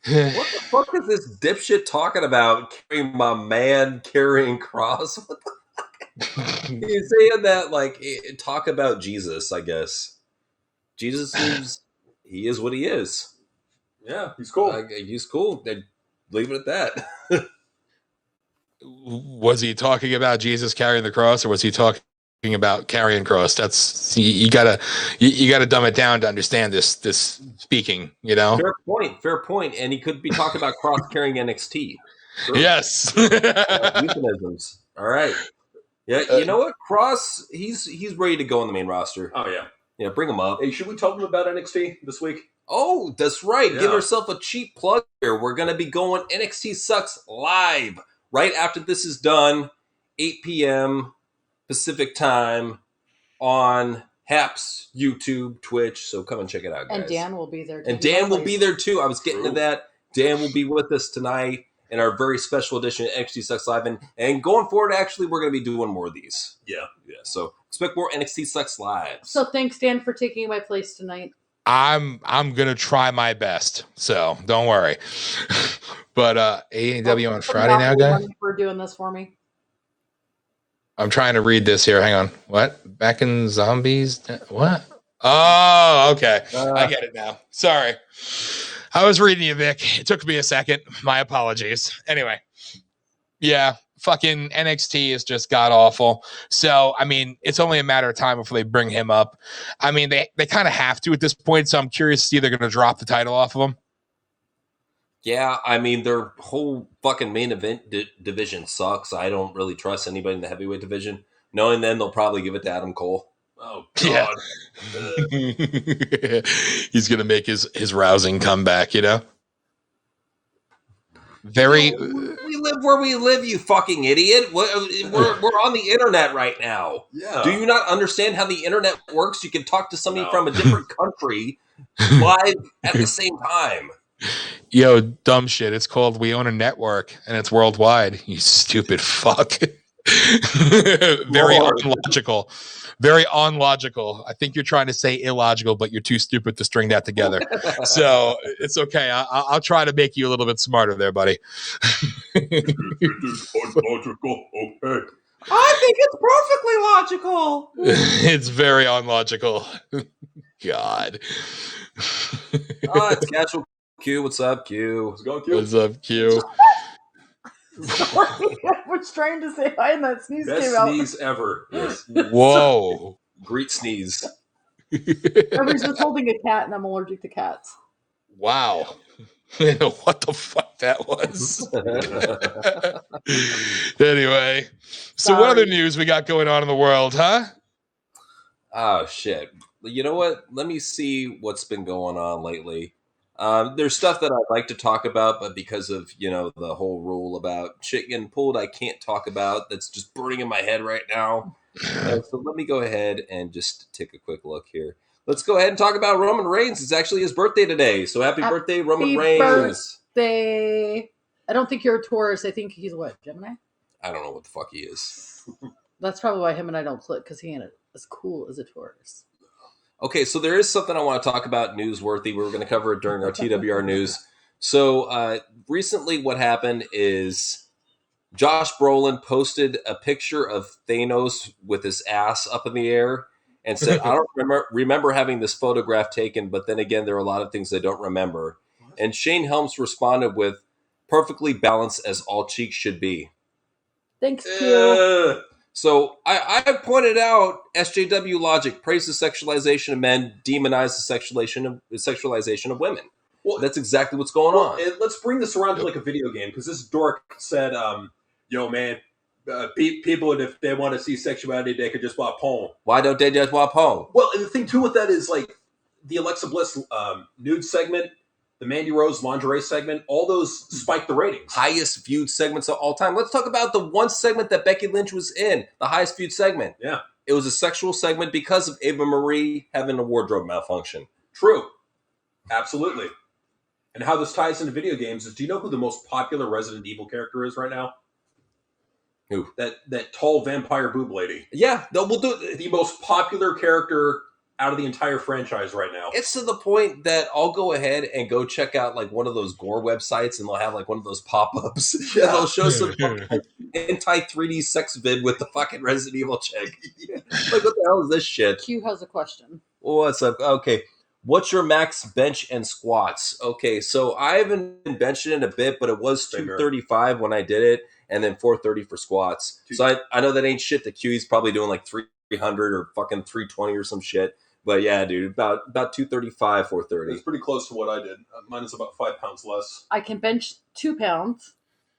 What the fuck is this dipshit talking about? Carrying my man carrying cross? What the fuck? He's saying that like talk about Jesus, I guess. Jesus he is what he is. Yeah, he's cool. He's cool. Leave it at that. Was he talking about Jesus carrying the cross, or was he talking about carrying cross? That's you gotta dumb it down to understand this speaking. Fair point. And he could be talking about cross carrying NXT. Sure. Yes. Euphemisms. All right. Yeah, you know what? Cross, he's ready to go on the main roster. Oh yeah. Yeah, bring him up. Hey, should we tell them about NXT this week? Oh, that's right. Yeah. Give ourselves a cheap plug here. We're gonna be going NXT Sucks live. Right after this is done, 8 p.m. Pacific time on Haps, YouTube, Twitch. So come and check it out, guys. And Dan will be there. And Dan will be there too. I was getting to that. Dan will be with us tonight in our very special edition of NXT Sucks Live. And going forward, actually, we're going to be doing more of these. Yeah. So expect more NXT Sucks Live. So thanks, Dan, for taking my place tonight. I'm gonna try my best, so don't worry. But AEW on Friday now, guys. For doing this for me. I'm trying to read this here. Hang on. What? Back in Zombies? What? Oh, okay. I get it now. Sorry. I was reading you, Vic. It took me a second. My apologies. Anyway. Yeah. Fucking NXT is just god awful. So, I mean, it's only a matter of time before they bring him up. I mean, they kind of have to at this point. So I'm curious to see if they're going to drop the title off of him. Yeah, I mean, their whole fucking main event division sucks. I don't really trust anybody in the heavyweight division. Knowing then they'll probably give it to Adam Cole. Oh, God. Yeah. He's going to make his rousing comeback, you know? Very. We live where we live, you fucking idiot. We're on the internet right now. Yeah. Do you not understand how the internet works? You can talk to somebody from a different country live at the same time. Yo, dumb shit. It's called We Own a Network, and it's worldwide. You stupid fuck. Very unlogical. Very unlogical. I think you're trying to say illogical, but you're too stupid to string that together. So it's okay. I'll try to make you a little bit smarter there, buddy. It is unlogical. Okay. I think it's perfectly logical. It's very unlogical. God. It's Casual Q. What's up, Q? Let's go, Q. What's up, Q? Sorry, I was trying to say hi and that sneeze Best came out. sneeze ever. Yes. Whoa. Great sneeze. I was just holding a cat and I'm allergic to cats. Wow. I know what the fuck that was. Anyway, so what other news we got going on in the world, huh? Oh, shit. You know what? Let me see what's been going on lately. There's stuff that I'd like to talk about, but because of, the whole rule about shit getting pulled, I can't talk about. That's just burning in my head right now. So let me go ahead and just take a quick look here. Let's go ahead and talk about Roman Reigns. It's actually his birthday today. So happy birthday, Roman Reigns. Birthday. I don't think you're a Taurus. I think he's what, Gemini? I don't know what the fuck he is. That's probably why him and I don't click, because he ain't as cool as a Taurus. Okay, so there is something I want to talk about newsworthy. We were going to cover it during our TWR news. So recently what happened is Josh Brolin posted a picture of Thanos with his ass up in the air and said, I don't remember having this photograph taken, but then again, there are a lot of things I don't remember. And Shane Helms responded with, perfectly balanced as all cheeks should be. Thanks, Q. So I pointed out SJW logic, praise the sexualization of men, demonize the sexualization of women. Well, that's exactly what's going on. Let's bring this around to like a video game, because this dork said, yo, man, people, if they want to see sexuality, they could just watch porn. Why don't they just watch porn? Well, and the thing, too, with that is, like, the Alexa Bliss nude segment, the Mandy Rose lingerie segment, all those spiked the ratings. Highest viewed segments of all time. Let's talk about the one segment that Becky Lynch was in, the highest viewed segment. Yeah. It was a sexual segment because of Ava Marie having a wardrobe malfunction. True. Absolutely. And how this ties into video games is, do you know who the most popular Resident Evil character is right now? Who? That tall vampire boob lady. Yeah, we'll do it. The most popular character out of the entire franchise right now. It's to the point that I'll go ahead and go check out like one of those gore websites, and they'll have like one of those pop-ups. Yeah. And they'll show some anti-3D sex vid with the fucking Resident Evil chick. Like, what the hell is this shit? Q has a question. What's up? Okay. What's your max bench and squats? Okay, so I haven't been benching in a bit, but it was 235 when I did it, and then 430 for squats. So I know that ain't shit. The QE's probably doing like 300 or fucking 320 or some shit. But yeah, dude, about 235, 430. It's pretty close to what I did. Mine is about 5 pounds less. I can bench 2 pounds,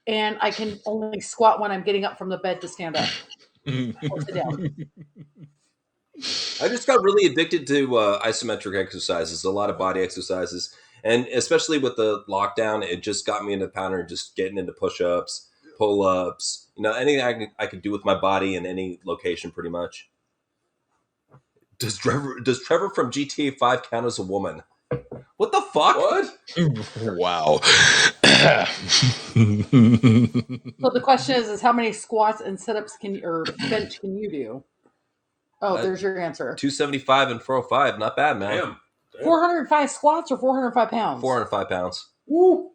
and I can only squat when I'm getting up from the bed to stand up. Or sit down. I just got really addicted to isometric exercises, a lot of body exercises. And especially with the lockdown, it just got me into the pattern of just getting into push-ups, pull-ups, anything I could do with my body in any location pretty much. Does Trevor from GTA 5 count as a woman? What the fuck? What? Wow. So the question is how many squats and sit-ups or bench can you do? Oh, there's your answer. 275 and 405. Not bad, man. Damn. 405 squats or 405 pounds? 405 pounds. Woo.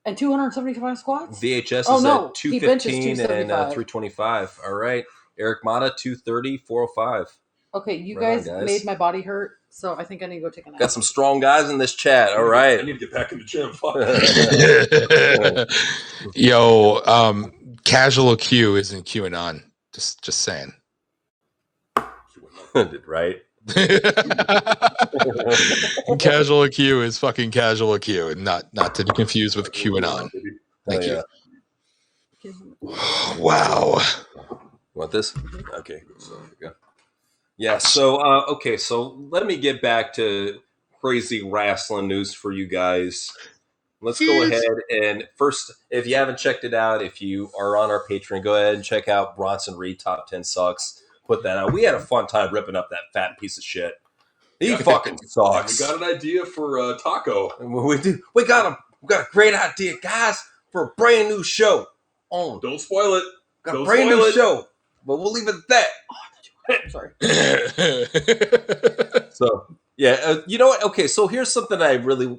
And 275 squats? VHS Oh, is no. at He benches 215 and 275. 325. All right. Eric Mata, 230, 405. Okay, you Right on, guys made my body hurt, so I think I need to go take a nap. Got some strong guys in this chat. All I right. need to get back in the gym. Fuck. Yo, Casual Q isn't QAnon. Just saying. Right. Casual Q is fucking Casual Q, and not to be confused with QAnon. Thank you. Wow. Want this? Okay. So there we go. Yeah. So okay. So let me get back to crazy wrestling news for you guys. Let's go ahead and first, if you haven't checked it out, if you are on our Patreon, go ahead and check out Bronson Reed Top 10 Sucks. Put that out. We had a fun time ripping up that fat piece of shit. He fucking sucks. We got an idea for Taco. We do. We got a great idea, guys, for a brand new show. Don't spoil it. Got a brand new show, but we'll leave it at that. Sorry. So, yeah, you know what? Okay, so here's something I real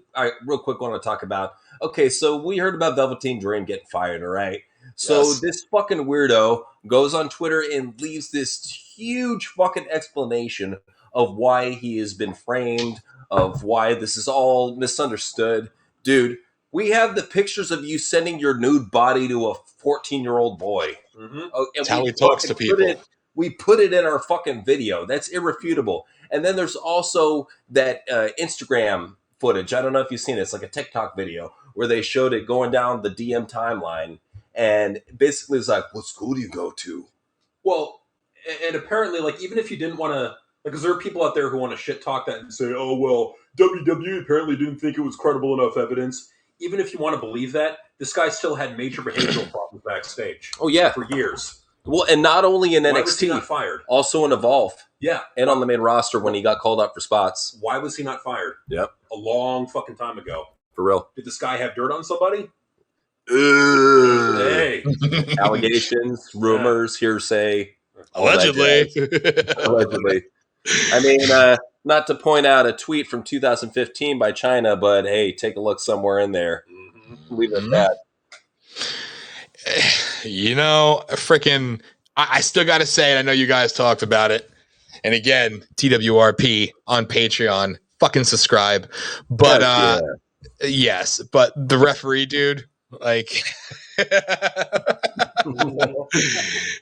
quick want to talk about. Okay, so we heard about Velveteen Dream getting fired, all right? So this fucking weirdo goes on Twitter and leaves this huge fucking explanation of why he has been framed, of why this is all misunderstood. Dude, we have the pictures of you sending your nude body to a 14-year-old boy. Mm-hmm. That's how he talks to people. We put it in our fucking video. That's irrefutable. And then there's also that Instagram footage. I don't know if you've seen it. It's like a TikTok video where they showed it going down the DM timeline. And basically it's like, what school do you go to? Well, and apparently, like, even if you didn't want to, because there are people out there who want to shit talk that and say, oh, well, WWE apparently didn't think it was credible enough evidence. Even if you want to believe that, this guy still had major behavioral problems backstage. Oh, yeah. For years. Well, and not only in Why NXT, was he not fired? Also in Evolve. Yeah. And on the main roster when he got called up for spots. Why was he not fired? Yep. A long fucking time ago. For real. Did this guy have dirt on somebody? Hey. Allegations, rumors, hearsay. Allegedly. Allegedly. I mean, not to point out a tweet from 2015 by China, but hey, take a look somewhere in there. Mm-hmm. Leave it at that. You know, freaking, I still got to say it. I know you guys talked about it. And again, TWRP on Patreon, fucking subscribe. But yes, but the referee dude, like,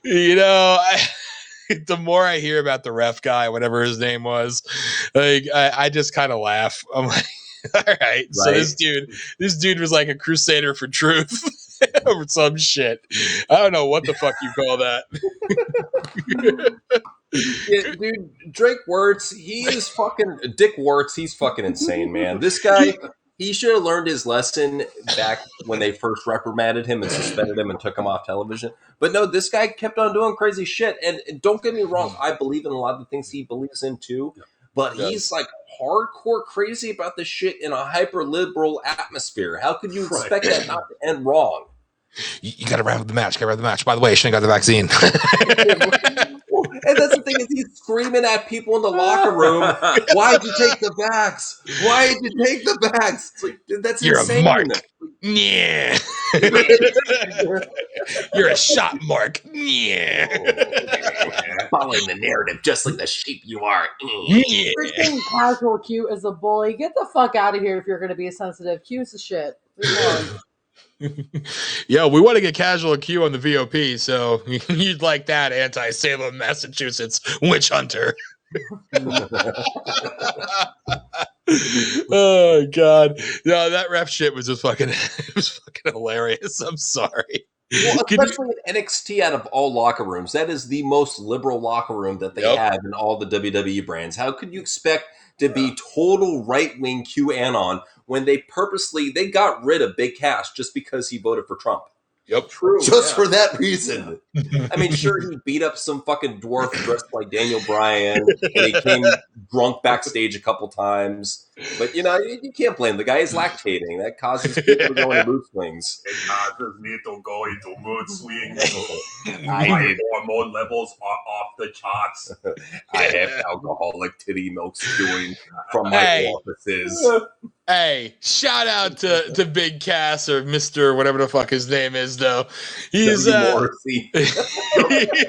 you know, the more I hear about the ref guy, whatever his name was, like, I just kind of laugh. I'm like, all right. So this dude was like a crusader for truth over some shit. I don't know what the fuck you call that. Yeah, dude, Drake Wirtz, Dick Wirtz, he's fucking insane, man. This guy, he should have learned his lesson back when they first reprimanded him and suspended him and took him off television. But no, this guy kept on doing crazy shit. And don't get me wrong, I believe in a lot of the things he believes in too. But he's like hardcore crazy about this shit in a hyper liberal atmosphere. How could you expect that not to end wrong? You got to wrap up the match. By the way, Shane got the vaccine. And that's the thing is he's screaming at people in the locker room. Why'd you take the vax? Why did you take the vax? It's like, dude, that's You're insane. A mark. Yeah. You're a shot mark. Yeah. Following the narrative just like the sheep you are. Yeah. Freaking Casual Q is a bully. Get the fuck out of here if you're going to be sensitive. Q's a shit. Yo, we want to get Casual Q on the VOP, so you'd like that anti-Salem, Massachusetts witch hunter. Oh god, no, that ref shit was just fucking, it was fucking hilarious. I'm sorry. Well, especially in NXT, out of all locker rooms, that is the most liberal locker room that they have in all the WWE brands. How could you expect to be total right-wing QAnon when they got rid of Big Cass just because he voted for Trump? Yep. True. Just for that reason. I mean, sure, he beat up some fucking dwarf dressed like Daniel Bryan, and he came drunk backstage a couple times. But, you can't blame the guy. He's lactating. That causes people to go into mood swings. It causes me to go into mood swings. My hormone levels are off the charts. I have alcoholic titty milk spewing from my orifices. Hey, shout out to Big Cass or Mr. whatever the fuck his name is, though. He's Morrissey.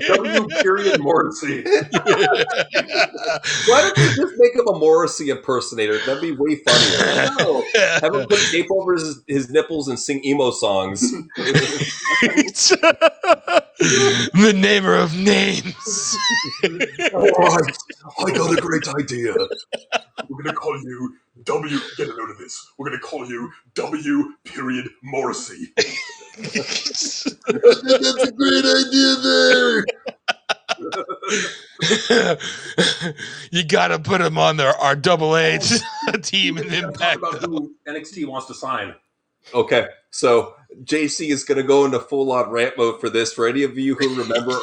W. period Morrissey. Why don't you just make him a Morrissey impersonator? That'd be way funnier. No. Have him put tape over his nipples and sing emo songs. The namer of names. All right, I got a great idea. We're going to call you W. Get a note of this. We're going to call you W. period Morrissey. That's a great idea there. You gotta put him on our Double H team in Impact. Talk about who NXT wants to sign. Okay, so JC is going to go into full-on rant mode for this. For any of you who remember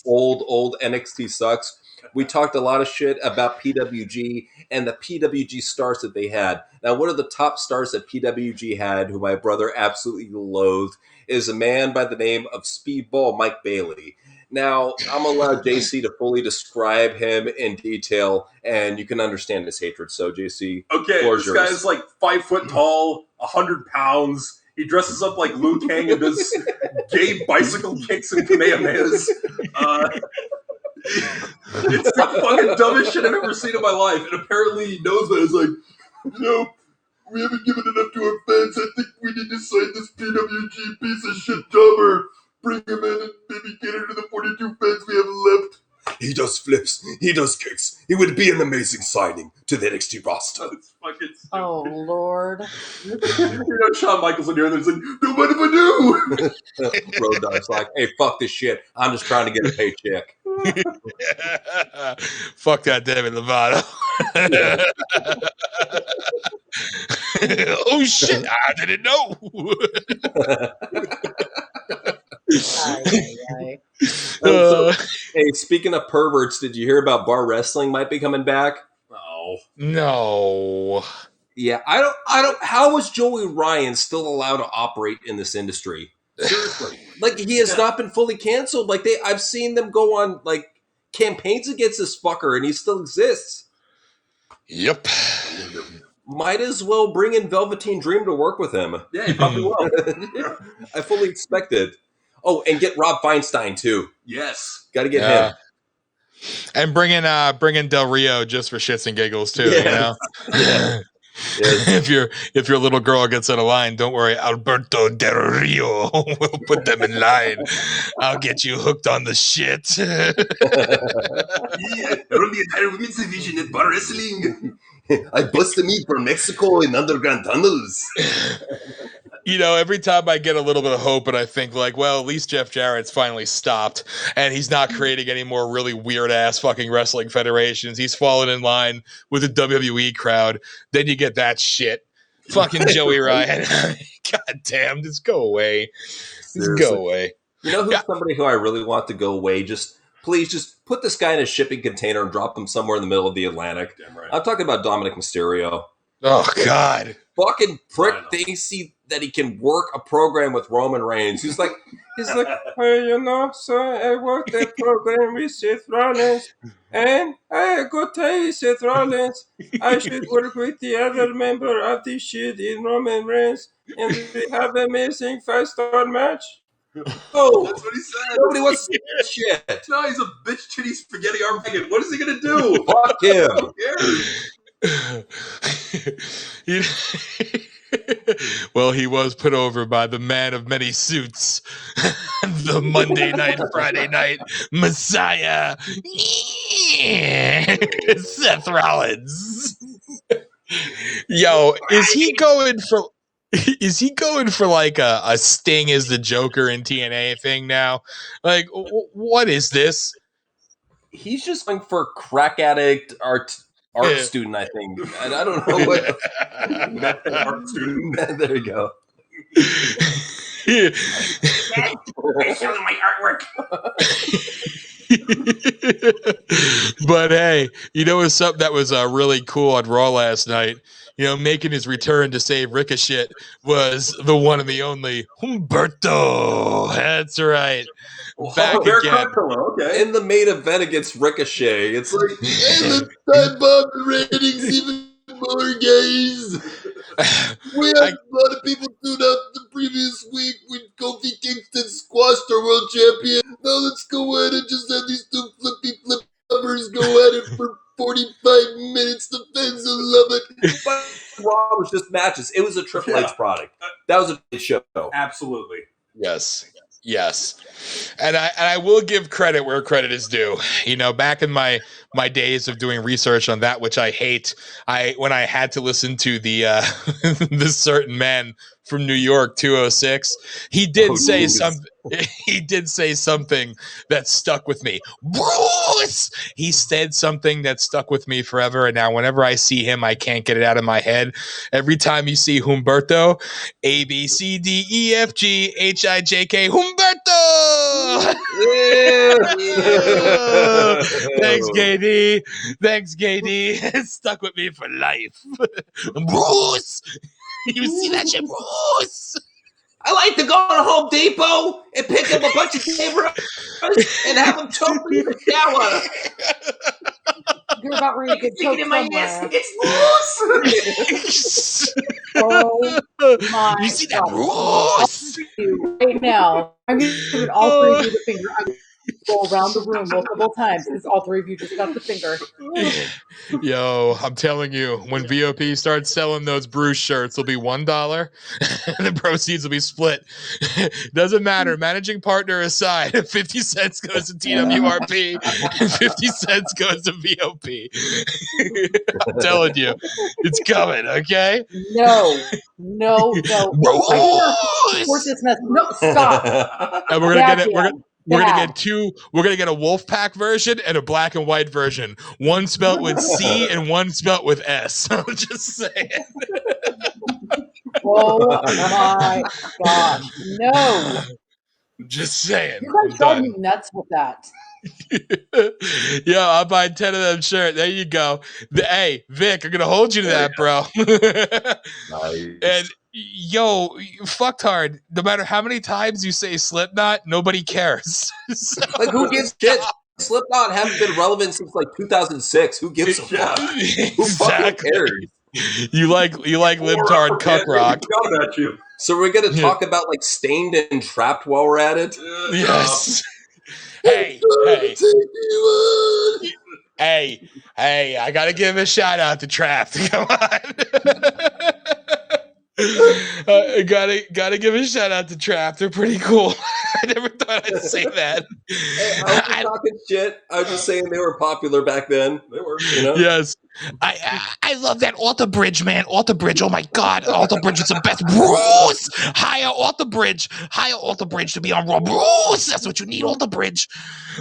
old NXT sucks, we talked a lot of shit about PWG and the PWG stars that they had. Now, one of the top stars that PWG had, who my brother absolutely loathed, is a man by the name of Speedball Mike Bailey. Now, I'm going to allow JC to fully describe him in detail, and you can understand his hatred. So, JC, okay, this guy's like 5 foot tall, 100 pounds. He dresses up like Liu Kang and does gay bicycle kicks and Kamehamehas. It's the fucking dumbest shit I've ever seen in my life, and apparently he knows that. It's like, we haven't given enough to our fans. I think we need to sign this PWG piece of shit drummer. Bring him in and maybe get into the 42 fans we have left. He does flips. He does kicks. He would be an amazing signing to the NXT roster. It's fucking stupid. Oh, Lord. Shawn Michaels in here, and he's like, don't mind if I do. Road Dogg's like, hey, fuck this shit. I'm just trying to get a paycheck. Fuck that Demi Lovato. Oh, shit. I didn't know. Hey, speaking of perverts, did you hear about bar wrestling might be coming back? No. Yeah, I don't. How is Joey Ryan still allowed to operate in this industry? Seriously, like he has not been fully canceled. Like I've seen them go on like campaigns against this fucker, and he still exists. Yep. Might as well bring in Velveteen Dream to work with him. Yeah, he probably will. I fully expect it. Oh, and get Rob Feinstein too. Yes, got to get him. And bring in Del Rio just for shits and giggles too. Yeah. Yeah. If your little girl gets out of line, don't worry. Alberto Del Rio will put them in line. I'll get you hooked on the shit. Yeah, run the entire women's division at bar wrestling. I bust the meat from Mexico in underground tunnels. Every time I get a little bit of hope and I think like, well, at least Jeff Jarrett's finally stopped and he's not creating any more really weird ass fucking wrestling federations. He's fallen in line with the WWE crowd. Then you get that shit. Fucking Joey Ryan. God damn, just go away. Just go away. You know who's somebody who I really want to go away? Please just put this guy in a shipping container and drop him somewhere in the middle of the Atlantic. Damn right. I'm talking about Dominic Mysterio. Oh, God. Fucking prick thinks that he can work a program with Roman Reigns. He's like, hey, so I worked that program with Seth Rollins, and I got to tell you, Seth Rollins, I should work with the other member of this shit in Roman Reigns, and we have an amazing 5-star match. Oh, that's what he said. Nobody wants to see that shit. No, he's a bitch chitty spaghetti armageddon. What is he gonna do? Fuck him. Who cares? Well, he was put over by the man of many suits, the Monday night, Friday night Messiah, Seth Rollins. Yo, is he going for like a Sting as the Joker in TNA thing now? Like, what is this? He's just going for crack addict art student, I think. And I don't know what art student. There you go. I'm selling my artwork. But hey, you know what's something that was really cool on Raw last night? You know, making his return to save Ricochet was the one and the only Humberto. That's right. Back again. Okay. In the main event against Ricochet, it's like, hey, let's time up the ratings even more, guys. We had a lot of people tune out the previous week when Kofi Kingston squashed our world champion. Now let's go ahead and just have these two flippy flippers go at it for 45 minutes. The fans will love it. But Raw was just matches. It was a Triple H product. That was a good show. Absolutely. Yes. And I will give credit where credit is due. You know, back in my days of doing research on that which I hate, when I had to listen to the this certain man from New York 206, he did say something. He did say something that stuck with me. Bruce! He said something that stuck with me forever, and now whenever I see him, I can't get it out of my head. Every time you see Humberto, A B C D E F G H I J K, Humberto! Thanks, KD. It stuck with me for life. Bruce! You see that shit, Bruce? I like to go to Home Depot and pick up a bunch of cameras and have them choke me in the shower. You're about ready to get choked in my somewhere. nest. It's Bruce. Oh my You see that, God. Bruce? Right now, I'm giving all three of you the finger. I'm going to go around the room multiple times because all three of you just got the finger. Yo, I'm telling you, when VOP starts selling those Bruce shirts, it'll be $1 and the proceeds will be split. Doesn't matter. Managing partner aside, 50 cents goes to TWRP and 50 cents goes to VOP. I'm telling you, it's coming, okay? No. Bruce! This mess. No, stop. And we're gonna get it. We're gonna get two. We're gonna get a Wolfpack version and a black and white version. One spelt with C and one spelt with S. I'm just saying. Oh my gosh! No. Just saying. You guys drive me nuts with that. Yeah, I'll buy 10 of them shirts. There you go. Hey, Vic, I'm gonna hold you to that, bro. Nice. And yo, fucked hard. No matter how many times you say Slipknot, nobody cares. So, like, who gives shit? Slipknot haven't been relevant since like 2006. Who gives a fuck? Who fucking cares? You like libtard cuck rock. About you. So we're gonna talk about like Stained and Trapped while we're at it. Yes. Hey, I gotta give a shout out to Trapped. Come on. Gotta give a shout out to Trapped. They're pretty cool. I never thought I'd say that. Hey, I was talking shit. I was just saying they were popular back then. They were, you know? Yes. I love that Alter Bridge, man. Alter Bridge. Oh my God. Alter Bridge is the best. Bruce! Hire Alter Bridge to be on Raw. Bruce! That's what you need, Alter Bridge.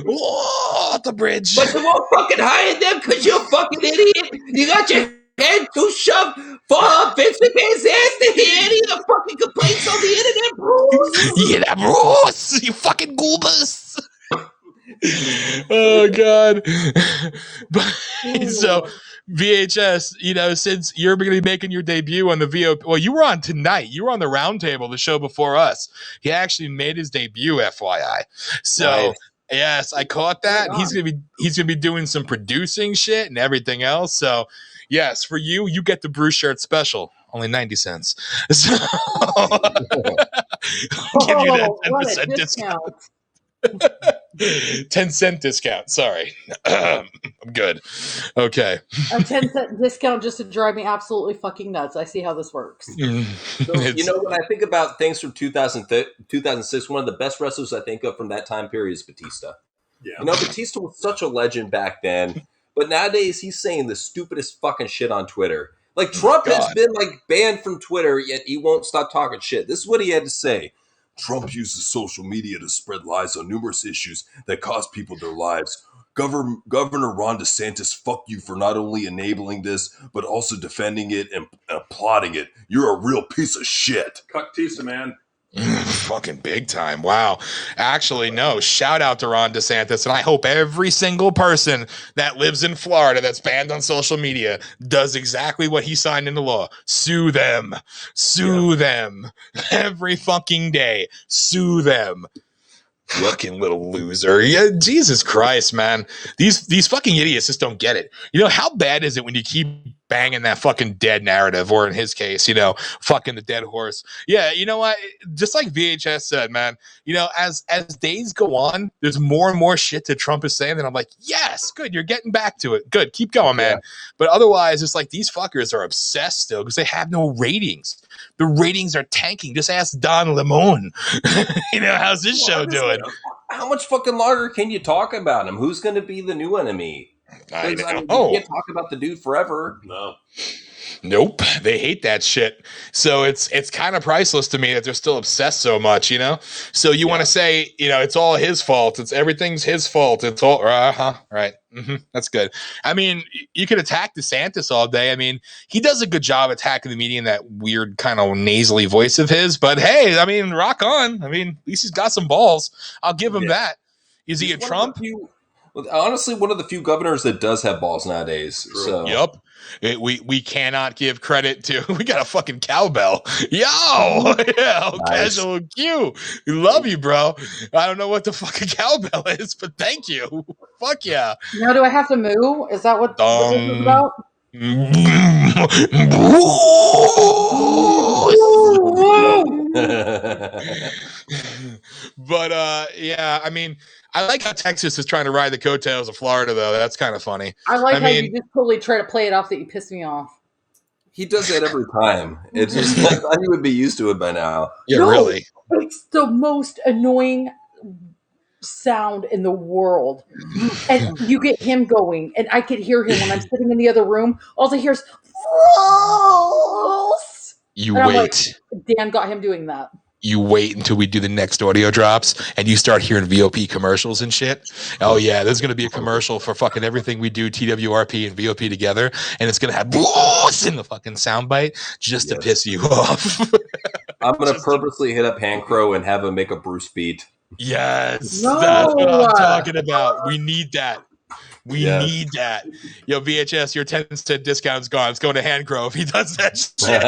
Alter Bridge. But you won't fucking hire them because you're a fucking idiot. You got your head too shoved for Vince McMahon's ass to hear any of the fucking complaints on the internet, Bruce. You hear that, Bruce? You fucking goobers. Oh God. So VHS, you know, since you're going to be making your debut on the VOP, well, you were on tonight. You were on the Roundtable, the show before us. He actually made his debut, FYI. So. Nice. Yes, I caught that. He's gonna be doing some producing shit and everything else. So, yes, for you get the Bruce shirt special, only 90 cents. So, I'll give you that 10% discount. 10-cent discount. Sorry, I'm good. Okay. A 10-cent discount just to drive me absolutely fucking nuts. I see how this works. So, you know, when I think about things from 2006, one of the best wrestlers I think of from that time period is Batista. Yeah. You know, Batista was such a legend back then, but nowadays he's saying the stupidest fucking shit on Twitter. Like, Trump has been like banned from Twitter, yet he won't stop talking shit. This is what he had to say. Trump uses social media to spread lies on numerous issues that cost people their lives. Governor Ron DeSantis, fuck you for not only enabling this, but also defending it and applauding it. You're a real piece of shit. Cut Tisa, man. Fucking big time. Wow. Actually, no. Shout out to Ron DeSantis. And I hope every single person that lives in Florida that's banned on social media does exactly what he signed into law. Sue them. Sue them. Every fucking day. Sue them. Fucking little loser. Yeah, Jesus Christ, man. These fucking idiots just don't get it. You know, how bad is it when you keep banging that fucking dead narrative, or in his case, you know, fucking the dead horse? Yeah, you know what? Just like VHS said, man, you know, as days go on, there's more and more shit that Trump is saying that I'm like, yes, good, you're getting back to it. Good, keep going, man. Yeah. But otherwise, it's like these fuckers are obsessed still because they have no ratings. The ratings are tanking. Just ask Don Lemon. You know, how's this show doing? How much fucking longer can you talk about him? Who's going to be the new enemy? I know. You can't talk about the dude forever. No. Nope, they hate that shit. So it's kind of priceless to me that they're still obsessed so much, you know? So you want to say, you know, it's all his fault. It's everything's his fault. It's all right. That's good. I mean, you could attack DeSantis all day. I mean, he does a good job attacking the media in that weird kind of nasally voice of his. But hey, I mean, rock on. I mean, at least he's got some balls. I'll give him that. Is he a Trump? Honestly, one of the few governors that does have balls nowadays. True. So. Yep. We cannot give credit to. We got a fucking cowbell. Yo, yeah, nice. Casual Q. We love you, bro. I don't know what the fucking cowbell is, but thank you. Fuck yeah. Now, do I have to moo? Is that what this is about? But yeah, I mean, I like how Texas is trying to ride the coattails of Florida, though. That's kind of funny. I like how you just totally try to play it off that you pissed me off. He does that every time. It's just I thought he would be used to it by now. Yeah, no, really. It's the most annoying sound in the world. And you get him going, and I could hear him when I'm sitting in the other room. All I hear is you wait. Like, Dan got him doing that. You wait until we do the next audio drops and you start hearing VOP commercials and shit. Oh yeah, there's going to be a commercial for fucking everything we do, TWRP and VOP together. And it's going to have in the fucking soundbite just to piss you off. I'm going to purposely hit up Hancrow and have him make a Bruce beat. Yes, that's what I'm talking about. We need that. We need that. Yo, VHS, your 10-cent discount's gone. It's going to Hancrow if he does that shit.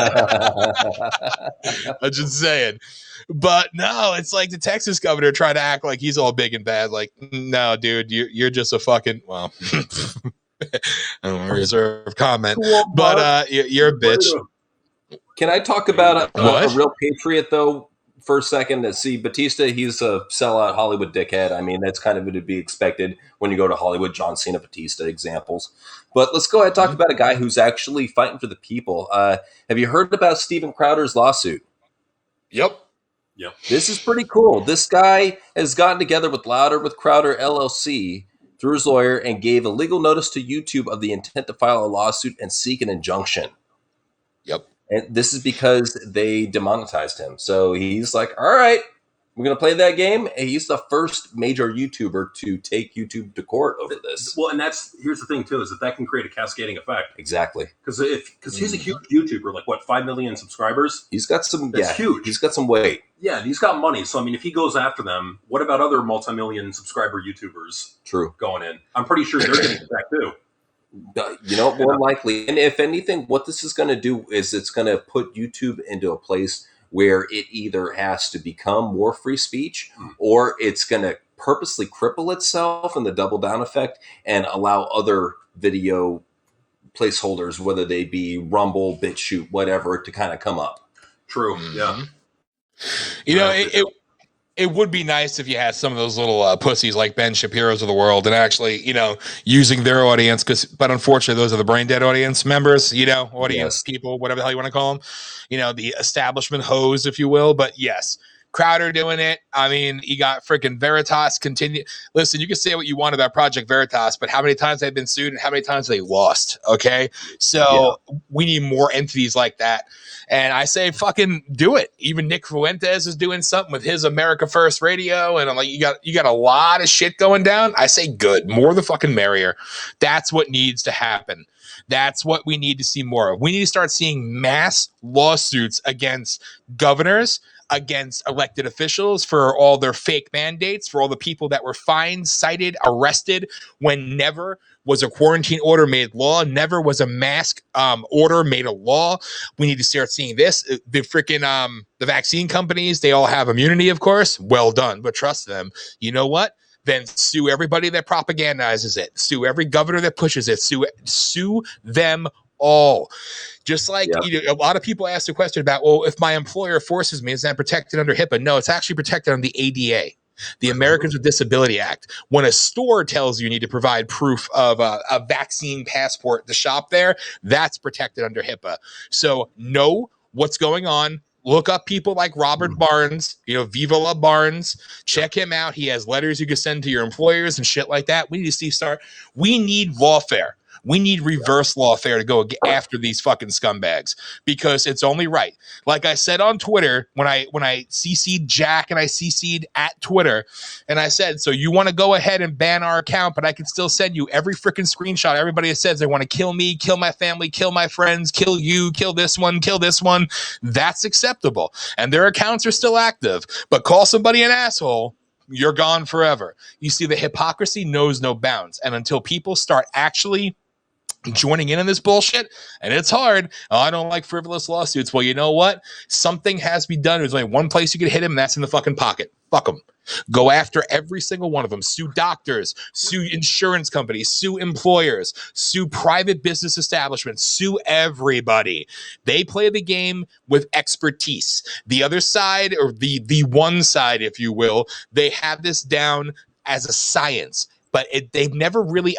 I'm just saying. But no, it's like the Texas governor trying to act like he's all big and bad. Like, no, dude, you're just a fucking, well, reserve comment. But you're a bitch. Can I talk about a real patriot, though? For a second, to see Batista, he's a sellout Hollywood dickhead. I mean, that's kind of to be expected when you go to Hollywood. John Cena, Batista examples. But let's go ahead and talk about a guy who's actually fighting for the people. Have you heard about Steven Crowder's lawsuit? Yep. This is pretty cool. This guy has gotten together with Louder with Crowder LLC through his lawyer and gave a legal notice to YouTube of the intent to file a lawsuit and seek an injunction. Yep. And this is because they demonetized him. So he's like, all right, we're going to play that game. And he's the first major YouTuber to take YouTube to court over this. Well, and here's the thing, too, is that can create a cascading effect. Exactly. Because he's a huge YouTuber, like, 5 million subscribers? He's got some, That's huge. He's got some weight. Yeah, and he's got money. So, I mean, if he goes after them, what about other multi-million subscriber YouTubers going in? I'm pretty sure they're getting attacked, too. You know, more likely. And if anything, what this is going to do is it's going to put YouTube into a place where it either has to become more free speech or it's going to purposely cripple itself in the double down effect and allow other video placeholders, whether they be Rumble, BitChute, whatever, to kind of come up. True. Yeah. You know, it would be nice if you had some of those little pussies like Ben Shapiro's of the world and actually, you know, using their audience. But unfortunately, those are the brain dead audience members, you know, audience people, whatever the hell you want to call them, you know, the establishment hoes, if you will. But yes, Crowder doing it. I mean, you got freaking Veritas continue. Listen, you can say what you want about Project Veritas, but how many times they've been sued and how many times they lost? Okay. So we need more entities like that. And I say, fucking do it. Even Nick Fuentes is doing something with his America First Radio. And I'm like, you got a lot of shit going down. I say good. More the fucking merrier. That's what needs to happen. That's what we need to see more of. We need to start seeing mass lawsuits against governors, against elected officials for all their fake mandates, for all the people that were fined, cited, arrested when never was a quarantine order made law, never was a mask order made a law. We need to start seeing this. The freaking the vaccine companies, they all have immunity, of course. Well done, but trust them. You know what? Then sue everybody that propagandizes it. Sue every governor that pushes it. Sue them all. Just like a lot of people ask the question about, well, if my employer forces me, is that protected under HIPAA? No, it's actually protected under the ADA, the Americans with Disability Act. When a store tells you need to provide proof of a vaccine passport to shop there, that's protected under HIPAA. So know what's going on. Look up people like Robert Barnes, Viva La Barnes. Check him out. He has letters you can send to your employers and shit like that. We need to we need lawfare. We need reverse lawfare to go after these fucking scumbags because it's only right. Like I said on Twitter, when I CC'd Jack and I CC'd at Twitter, and I said, so you want to go ahead and ban our account, but I can still send you every freaking screenshot. Everybody that says they want to kill me, kill my family, kill my friends, kill you, kill this one, kill this one. That's acceptable. And their accounts are still active. But call somebody an asshole, you're gone forever. You see, the hypocrisy knows no bounds. And until people start actually joining in on this bullshit, and it's hard. Oh, I don't like frivolous lawsuits. Well, you know what? Something has to be done. There's only one place you can hit him, and that's in the fucking pocket. Fuck them. Go after every single one of them. Sue doctors, sue insurance companies, sue employers, sue private business establishments, sue everybody. They play the game with expertise. The other side, or the one side, if you will, they have this down as a science. But they've never really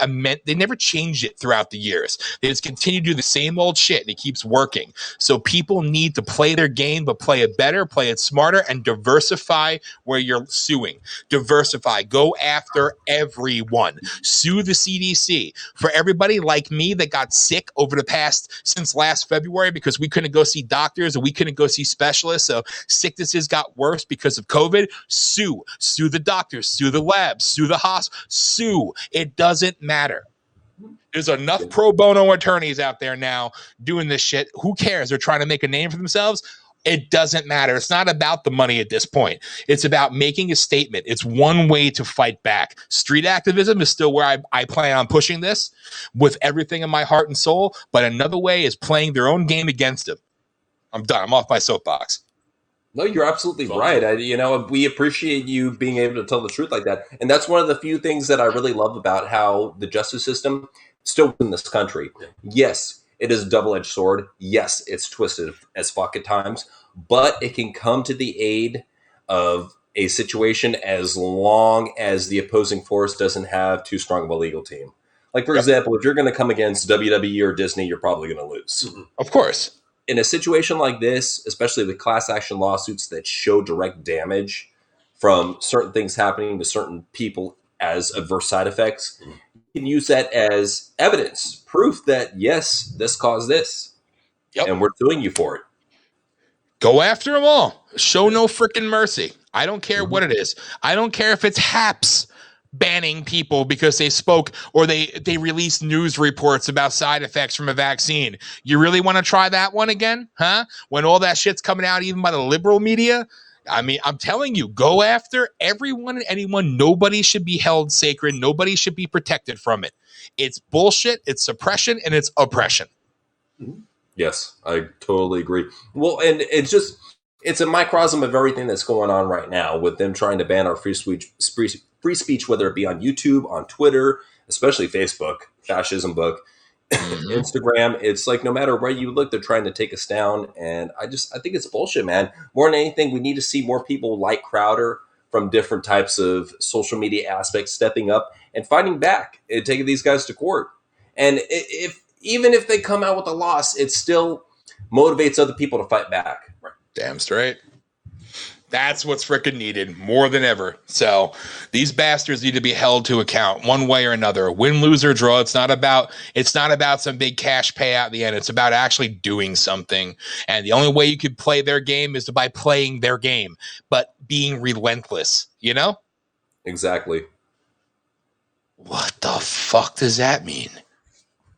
they never changed it throughout the years. They just continue to do the same old shit, and it keeps working. So people need to play their game, but play it better, play it smarter, and diversify where you're suing. Diversify. Go after everyone. Sue the CDC. For everybody like me that got sick since last February because we couldn't go see doctors and we couldn't go see specialists, so sicknesses got worse because of COVID, sue. Sue the doctors, sue the labs, sue the hospital, sue. It doesn't matter. There's enough pro bono attorneys out there now doing this shit. Who cares? They're trying to make a name for themselves. It doesn't matter. It's not about the money at this point. It's about making a statement. It's one way to fight back. Street activism is still where I plan on pushing this with everything in my heart and soul. But another way is playing their own game against them. I'm done. I'm off my soapbox. No, you're absolutely right. We appreciate you being able to tell the truth like that. And that's one of the few things that I really love about how the justice system still in this country. Yes, it is a double-edged sword. Yes, it's twisted as fuck at times, but it can come to the aid of a situation as long as the opposing force doesn't have too strong of a legal team. Like, for example, if you're going to come against WWE or Disney, you're probably going to lose. Of course. In a situation like this, especially with class action lawsuits that show direct damage from certain things happening to certain people as adverse side effects, you can use that as evidence, proof that, yes, this caused this. Yep. And we're suing you for it. Go after them all. Show no freaking mercy. I don't care what it is. I don't care if it's HAPS banning people because they spoke or they released news reports about side effects from a vaccine. You really want to try that one again? Huh? When all that shit's coming out even by the liberal media? I mean, I'm telling you, go after everyone and anyone. Nobody should be held sacred. Nobody should be protected from it. It's bullshit. It's suppression and it's oppression. Yes, I totally agree. Well, and it's a microcosm of everything that's going on right now with them trying to ban our free speech, whether it be on YouTube, on Twitter, especially Facebook, Fascism Book, Instagram. It's like no matter where you look, they're trying to take us down. And I think it's bullshit, man. More than anything, we need to see more people like Crowder from different types of social media aspects stepping up and fighting back and taking these guys to court. And even if they come out with a loss, it still motivates other people to fight back. Damn straight. That's what's freaking needed more than ever. So these bastards need to be held to account one way or another. Win, lose, or draw. It's not about some big cash payout at the end. It's about actually doing something. And the only way you could play their game is by playing their game, but being relentless, you know? Exactly. What the fuck does that mean?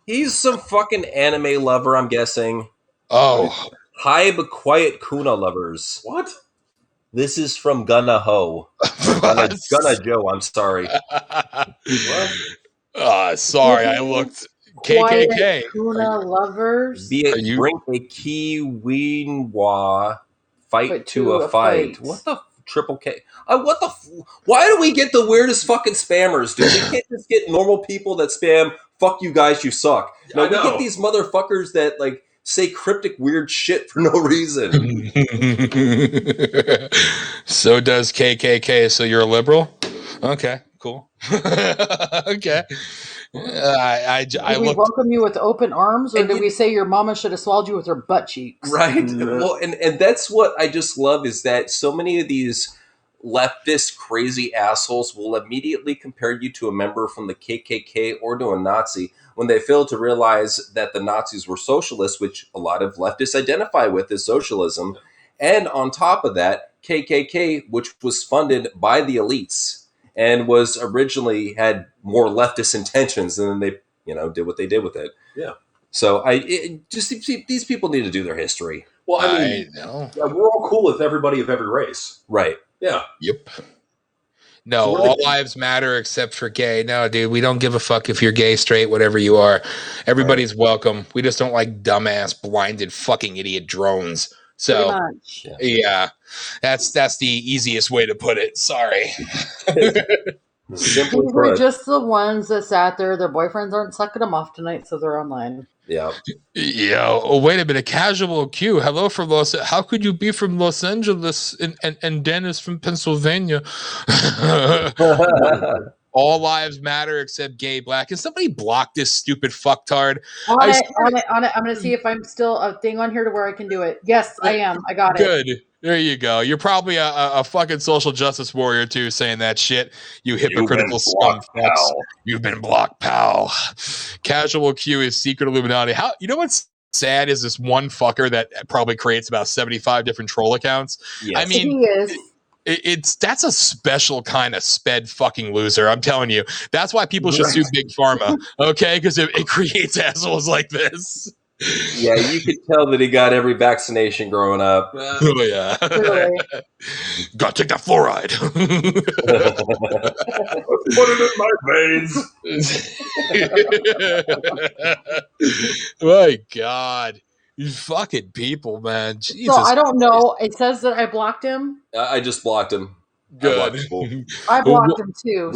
He's some fucking anime lover, I'm guessing. Oh. High but quiet Kuna lovers. What? This is from Gunna Ho. Gunna Joe, I'm sorry. Sorry, I looked. KKK. Kuna lovers. Bring a Kiwinwa fight to a fight. What the triple K? What the? Why do we get the weirdest fucking spammers, dude? We can't just get normal people that spam. Fuck you guys, you suck. No, we get these motherfuckers that like say cryptic weird shit for no reason. So does KKK. So you're a liberal? Okay, cool. Okay. Did we welcome you with open arms, or did we say your mama should have swallowed you with her butt cheeks? Right. Well, and that's what I just love is that so many of these leftist crazy assholes will immediately compare you to a member from the KKK or to a Nazi when they fail to realize that the Nazis were socialists, which a lot of leftists identify with as socialism. And on top of that, KKK, which was funded by the elites and was originally had more leftist intentions, and then they, did what they did with it. Yeah. So these people need to do their history. Well, I mean, we're all cool with everybody of every race. Right. Yeah. Yep. No, all lives matter except for gay. No, dude, we don't give a fuck if you're gay, straight, whatever you are. Everybody's welcome. We just don't like dumbass, blinded, fucking idiot drones. So, yeah, that's the easiest way to put it. Sorry. We're just the ones that sat there. Their boyfriends aren't sucking them off tonight, so they're online. Yeah. Oh, wait a minute. Casual Q. Hello from How could you be from Los Angeles and Dennis from Pennsylvania? All lives matter except gay, black. Can somebody block this stupid fucktard? On it. I'm going to see if I'm still a thing on here to where I can do it. Yes, I am. I got it. Good. There you go. You're probably a fucking social justice warrior too, saying that shit. You hypocritical scumfucks. You've been blocked, pal. Casual Q is secret Illuminati. You know what's sad is this one fucker that probably creates about 75 different troll accounts. Yes. I mean, he is. That's a special kind of sped fucking loser. I'm telling you. That's why people should sue Big Pharma. Okay, because it creates assholes like this. Yeah, you could tell that he got every vaccination growing up. Oh yeah. Really? Gotta take that fluoride. Put it in my veins. My God. You fucking people, man. Jesus so I don't know. It says that I blocked him. I just blocked him. Good. I blocked him too.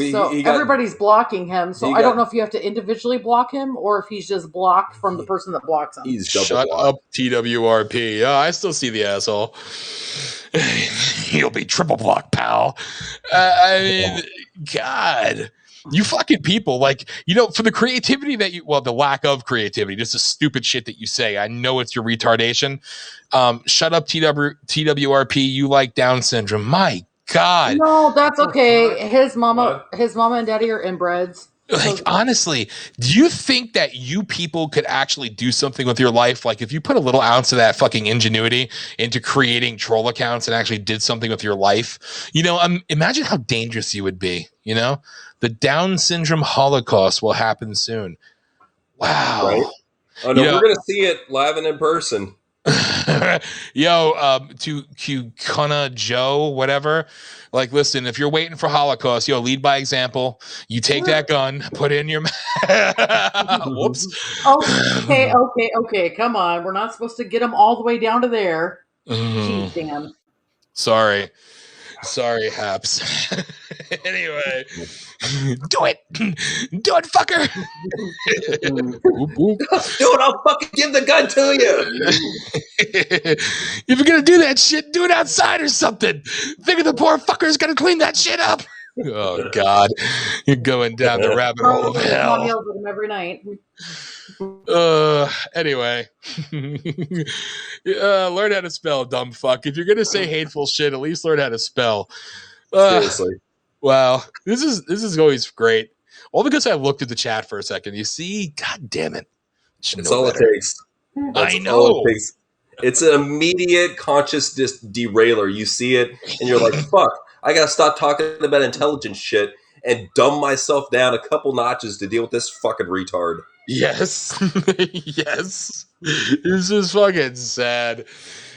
Everybody's blocking him. So I don't know if you have to individually block him or if he's just blocked from the person that blocks him. He's double Shut blocked. up, TWRP. Yeah, I still see the asshole. He'll be triple blocked, pal. I mean, God. You fucking people, for the creativity that the lack of creativity, just the stupid shit that you say. I know it's your retardation. Shut up, TWRP. You like Down syndrome. My God. No, that's okay. His mama and daddy are inbreds. Honestly, do you think that you people could actually do something with your life? Like if you put a little ounce of that fucking ingenuity into creating troll accounts and actually did something with your life, imagine how dangerous you would be, The Down syndrome Holocaust will happen soon. Wow. Right? Oh, no, we're going to see it live and in person. To Kuna Joe, whatever. Listen, if you're waiting for Holocaust, lead by example. You take that gun, put it in your mouth. Whoops. Okay. Come on. We're not supposed to get them all the way down to there. Jeez, damn. Sorry, Haps. Anyway, do it, fucker. Do it. I'll fucking give the gun to you. If you're gonna do that shit, do it outside or something. Think of the poor fucker's gonna clean that shit up. Oh God, you're going down the rabbit hole of hell. Mom yells at him every night. Anyway, learn how to spell, dumb fuck. If you're gonna say hateful shit, at least learn how to spell. Seriously. Wow, this is always great. All because I looked at the chat for a second. You see, God damn it! That's all it takes. I know. It's an immediate conscious derailer. You see it, and you're like, "Fuck! I gotta stop talking about intelligent shit and dumb myself down a couple notches to deal with this fucking retard." Yes. Yes. This is fucking sad.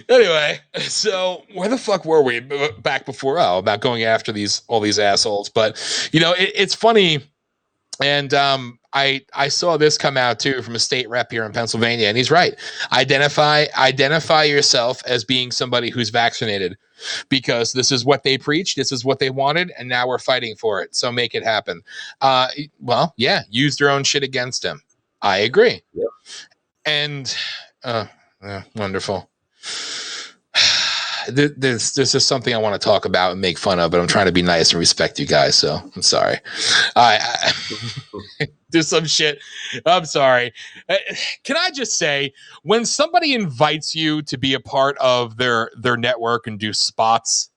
Anyway, so where the fuck were we back before? Oh, about going after all these assholes. But it's funny. And I saw this come out too from a state rep here in Pennsylvania, and he's right. Identify yourself as being somebody who's vaccinated, because this is what they preached, this is what they wanted, and now we're fighting for it. So make it happen. Well, yeah, use their own shit against him. I agree. Yep. And wonderful. There's just something I want to talk about and make fun of, but I'm trying to be nice and respect you guys, so I'm sorry. There's some shit. I'm sorry. Can I just say, when somebody invites you to be a part of their network and do spots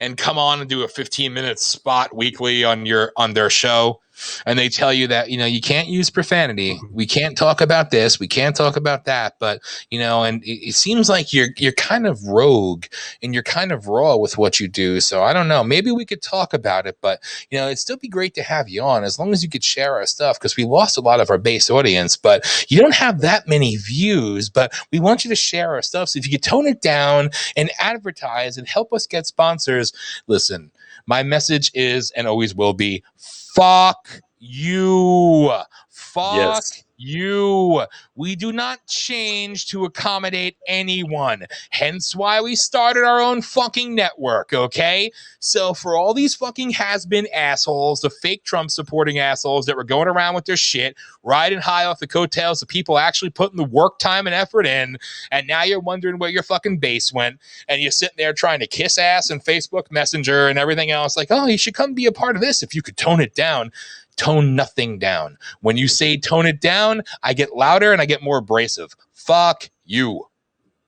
and come on and do a 15-minute spot weekly on their show, and they tell you that you can't use profanity, we can't talk about this, we can't talk about that, but and it seems like you're kind of rogue and you're kind of raw with what you do. So I don't know, maybe we could talk about it, but it'd still be great to have you on, as long as you could share our stuff, because we lost a lot of our base audience, but you don't have that many views, but we want you to share our stuff. So if you could tone it down and advertise and help us get sponsors. Listen, my message is and always will be, fuck you. Fuck you. We do not change to accommodate anyone. Hence why we started our own fucking network, okay? So for all these fucking has-been assholes, the fake Trump supporting assholes that were going around with their shit, riding high off the coattails of people actually putting the work, time, and effort in, and now you're wondering where your fucking base went, and you're sitting there trying to kiss ass and Facebook Messenger and everything else, like, oh, you should come be a part of this if you could tone it down. Tone nothing down. When you say tone it down, I get louder and I get more abrasive. Fuck you.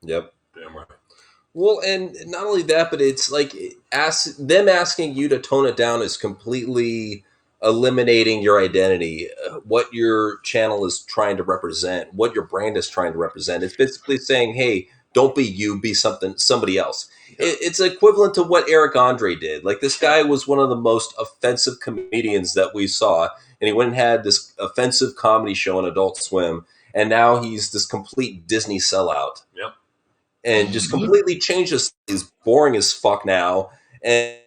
Yep. Damn right. Well, and not only that, but it's like them asking you to tone it down is completely eliminating your identity, what your channel is trying to represent, what your brand is trying to represent. It's basically saying, hey, don't be you, be somebody else. It's equivalent to what Eric Andre did. Like, this guy was one of the most offensive comedians that we saw, and he went and had this offensive comedy show on Adult Swim, and now he's this complete Disney sellout. Yep. And just completely changed his. He's boring as fuck now. And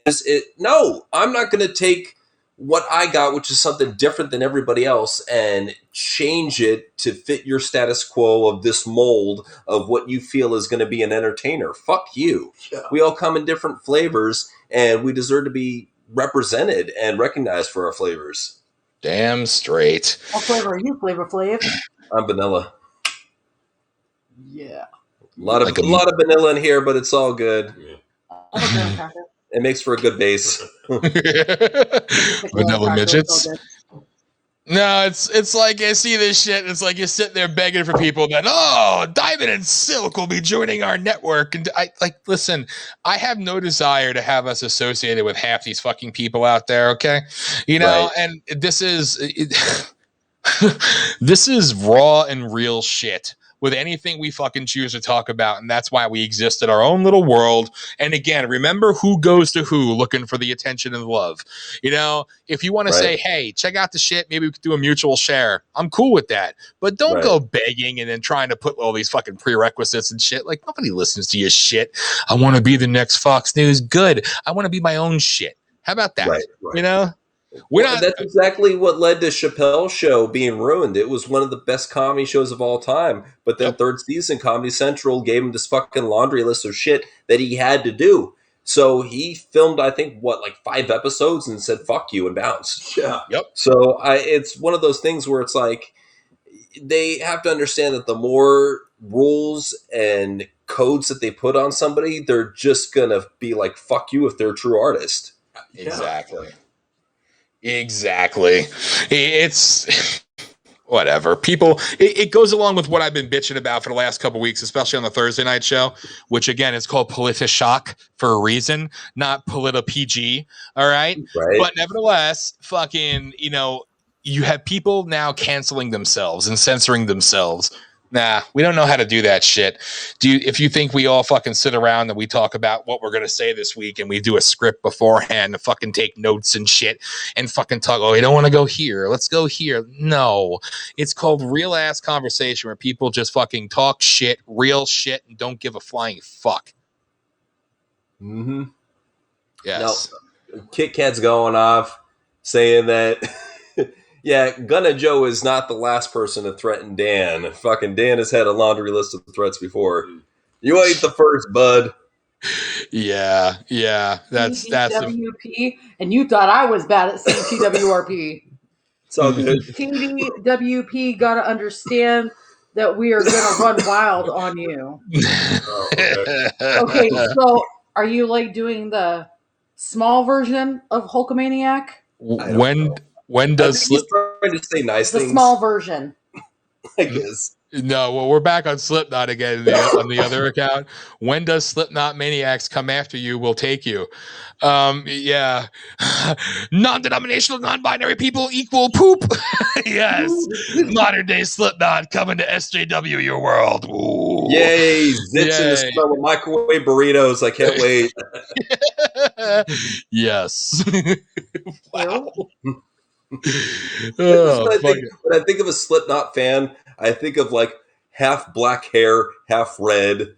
no, I'm not going to take what I got, which is something different than everybody else, and change it to fit your status quo of this mold of what you feel is going to be an entertainer. Fuck you. Yeah. We all come in different flavors, and we deserve to be represented and recognized for our flavors. Damn straight. What flavor are you, Flavor Flav? I'm vanilla. Yeah. A lot of vanilla in here, but it's all good. Yeah. It makes for a good base. Vanilla midgets. No, it's like I see this shit. It's like you're sitting there begging for people that, Diamond and Silk will be joining our network. And listen, I have no desire to have us associated with half these fucking people out there. Okay. Right. And this is raw and real shit with anything we fucking choose to talk about. And that's why we exist in our own little world. And again, remember who goes to who looking for the attention and love. If you want to say, hey, check out the shit, maybe we could do a mutual share. I'm cool with that. But don't go begging and then trying to put all these fucking prerequisites and shit. Like, nobody listens to your shit. I want to be the next Fox News. Good. I want to be my own shit. How about that? Right. That's exactly what led to Chappelle's show being ruined. It was one of the best comedy shows of all time. But then third season, Comedy Central gave him this fucking laundry list of shit that he had to do. So he filmed, I think, 5 episodes and said, fuck you, and bounced. Yeah. Yep. So it's one of those things where it's like, they have to understand that the more rules and codes that they put on somebody, they're just going to be like, fuck you if they're a true artist. Exactly. It's whatever. People, it goes along with what I've been bitching about for the last couple of weeks, especially on the Thursday night show, which again is called Politishock for a reason, not Polita-PG. All right. But nevertheless, fucking, you have people now canceling themselves and censoring themselves Nah, we don't know how to do that shit. If you think we all fucking sit around and we talk about what we're gonna say this week and we do a script beforehand to fucking take notes and shit and fucking talk, oh, we don't want to go here, let's go here. No, it's called real ass conversation where people just fucking talk shit, real shit, and don't give a flying fuck. Mm-hmm. Yes. Now, Kit Kat's going off saying that. Yeah, Gunna Joe is not the last person to threaten Dan. Fucking Dan has had a laundry list of threats before. You ain't the first, bud. Yeah. That's TWP, and you thought I was bad at saying TWRP. It's all good. TWP got to understand that we are going to run wild on you. Okay, so are you like doing the small version of Hulkamaniac? When does he's trying to say nice things? The small version, I guess. No, well, we're back on Slipknot again on the other account. When does Slipknot Maniacs come after you? We'll take you. Yeah. Non-denominational, non-binary people equal poop. Yes. Modern day Slipknot coming to SJW your world. Ooh. Yay. Zits in the smell of microwave burritos. I can't wait. Yes. Wow. When I think of a Slipknot fan, I think of like half black hair, half red,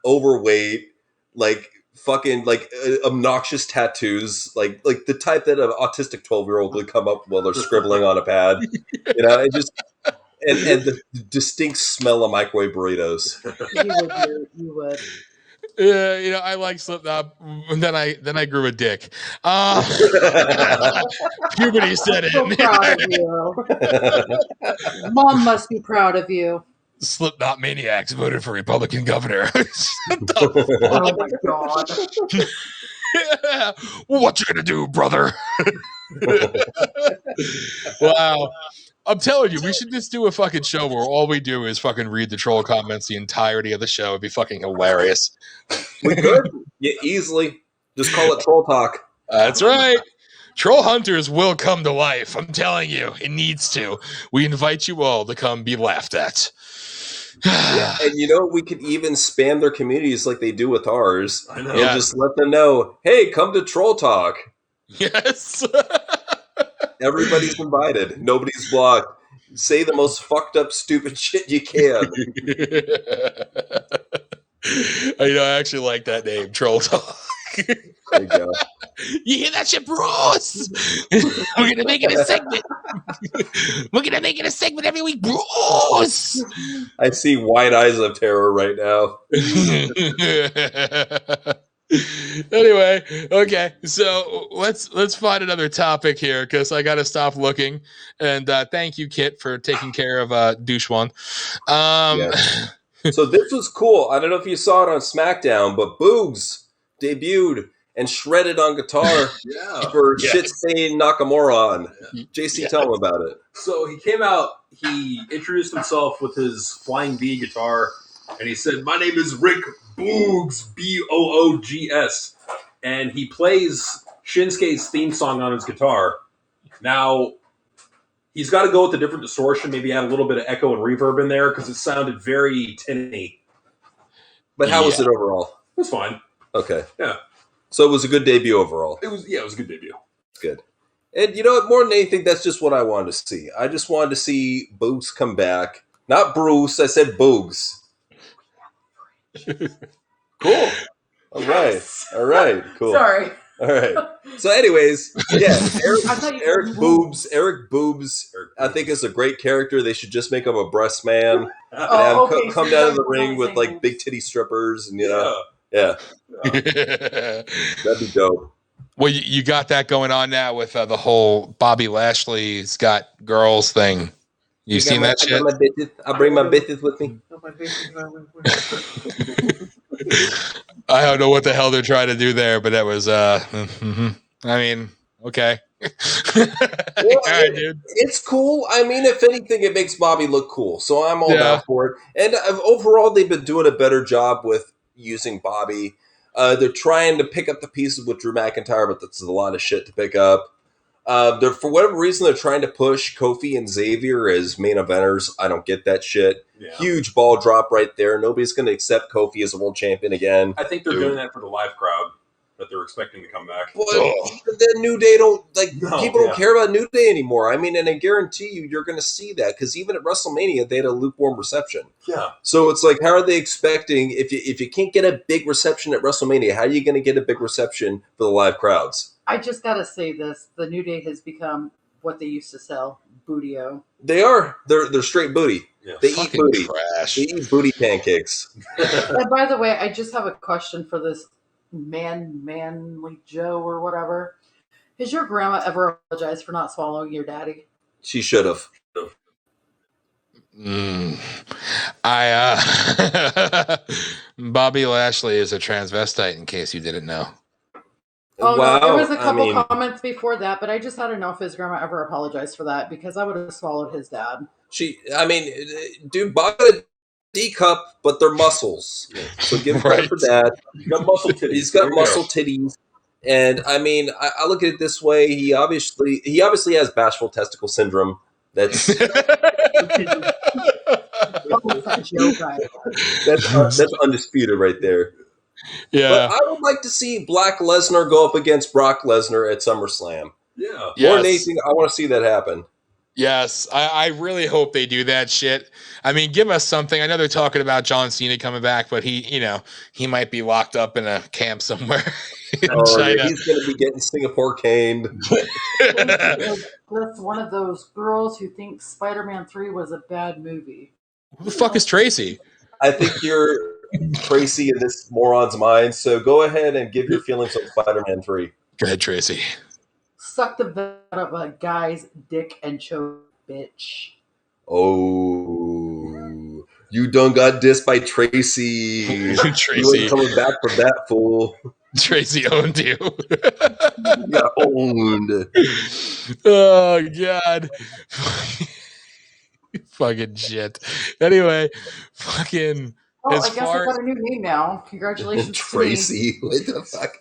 overweight, like fucking like obnoxious tattoos, like the type that an autistic 12-year-old would come up while they're scribbling on a pad. You know, and just and the distinct smell of microwave burritos. You would. You know, I like Slipknot. Then I grew a dick. Puberty set in. So proud of you. Mom must be proud of you. Slipknot Maniacs voted for Republican governor. Oh my god. What you gonna do, brother? Wow. I'm telling you, we should just do a fucking show where all we do is fucking read the troll comments the entirety of the show. It'd be fucking hilarious. We could. Yeah, easily. Just call it Troll Talk. That's right. Troll Hunters will come to life. I'm telling you, it needs to. We invite you all to come be laughed at. Yeah, and you know, we could even spam their communities like they do with ours. I know. And just let them know, hey, come to Troll Talk. Yes. Everybody's invited. Nobody's blocked. Say the most fucked up, stupid shit you can. I actually like that name, Troll Talk. There you go. You hear that shit, Bruce? We're gonna make it a segment. We're gonna make it a segment every week, Bruce. I see wide eyes of terror right now. Anyway, okay, so let's find another topic here because I gotta stop looking. And thank you, Kit, for taking care of Douche One. Yes. So this was cool. I don't know if you saw it on SmackDown, but Boogs debuted and shredded on guitar for shit saying Nakamura on. JC, tell him about it. So he came out, he introduced himself with his Flying V guitar, and he said, "My name is Rick Boogs, Boogs." And he plays Shinsuke's theme song on his guitar. Now, he's got to go with a different distortion, maybe add a little bit of echo and reverb in there, because it sounded very tinny. But how was it overall? It was fine. Okay. Yeah. So it was a good debut overall. It was a good debut. Good. And you know what? More than anything, that's just what I wanted to see. I just wanted to see Boogs come back. Not Bruce. I said Boogs. Cool. All right. Cool. Sorry. All right. So, anyways, yeah, Eric Boobs. I think is a great character. They should just make him a breast man and have him come down to the ring with like big titty strippers, and yeah. That'd be dope. Well, you got that going on now with the whole Bobby Lashley's got girls thing. You seen that shit? I bring my bitches with me. I don't know what the hell they're trying to do there, but that was I mean, okay. Well, right, dude. It's cool. I mean, if anything, it makes Bobby look cool, so I'm all down for it. And overall, they've been doing a better job with using Bobby. They're trying to pick up the pieces with Drew McIntyre, but that's a lot of shit to pick up. For whatever reason, they're trying to push Kofi and Xavier as main eventers. I don't get that shit. Yeah. Huge ball drop right there. Nobody's going to accept Kofi as a world champion again. I think they're doing that for the live crowd that they're expecting to come back. Well, the New Day people don't care about New Day anymore. I mean, and I guarantee you're going to see that because even at WrestleMania, they had a lukewarm reception. Yeah. So it's like, how are they expecting if you can't get a big reception at WrestleMania? How are you going to get a big reception for the live crowds? I just got to say this. The New Day has become what they used to sell, bootio. They are. They're straight booty. Yeah. They eat booty. Trash. They eat booty pancakes. And by the way, I just have a question for this manly Joe or whatever. Has your grandma ever apologized for not swallowing your daddy? She should have. Bobby Lashley is a transvestite, in case you didn't know. Oh, wow. No, there was a couple comments before that, but I just had to know if his grandma ever apologized for that because I would have swallowed his dad. Dude, Bobby got a D cup, but they're muscles. So give him credit for that. He's got muscle titties. He's got muscle titties. And I mean, I look at it this way. He obviously has bashful testicle syndrome. That's that's undisputed right there. Yeah. But I would like to see Brock Lesnar go up against Brock Lesnar at SummerSlam. Yeah. More than anything, I want to see that happen. Yes, I really hope they do that shit. I mean, give us something. I know they're talking about John Cena coming back, but he might be locked up in a camp somewhere in China. He's going to be getting Singapore caned. That's one of those girls who thinks Spider-Man 3 was a bad movie. Who the fuck is Tracy? I think you're Tracy in this moron's mind, so go ahead and give your feelings on Spider-Man 3. Go ahead, Tracy. Suck the vet out of a guy's dick and choke, bitch. Oh, you done got dissed by Tracy. Tracy. You ain't coming back from that, fool. Tracy owned you. You got owned. Oh, God. Fucking shit. Anyway, fucking... Oh, I guess I got a new name now. Congratulations, Tracy. What the fuck?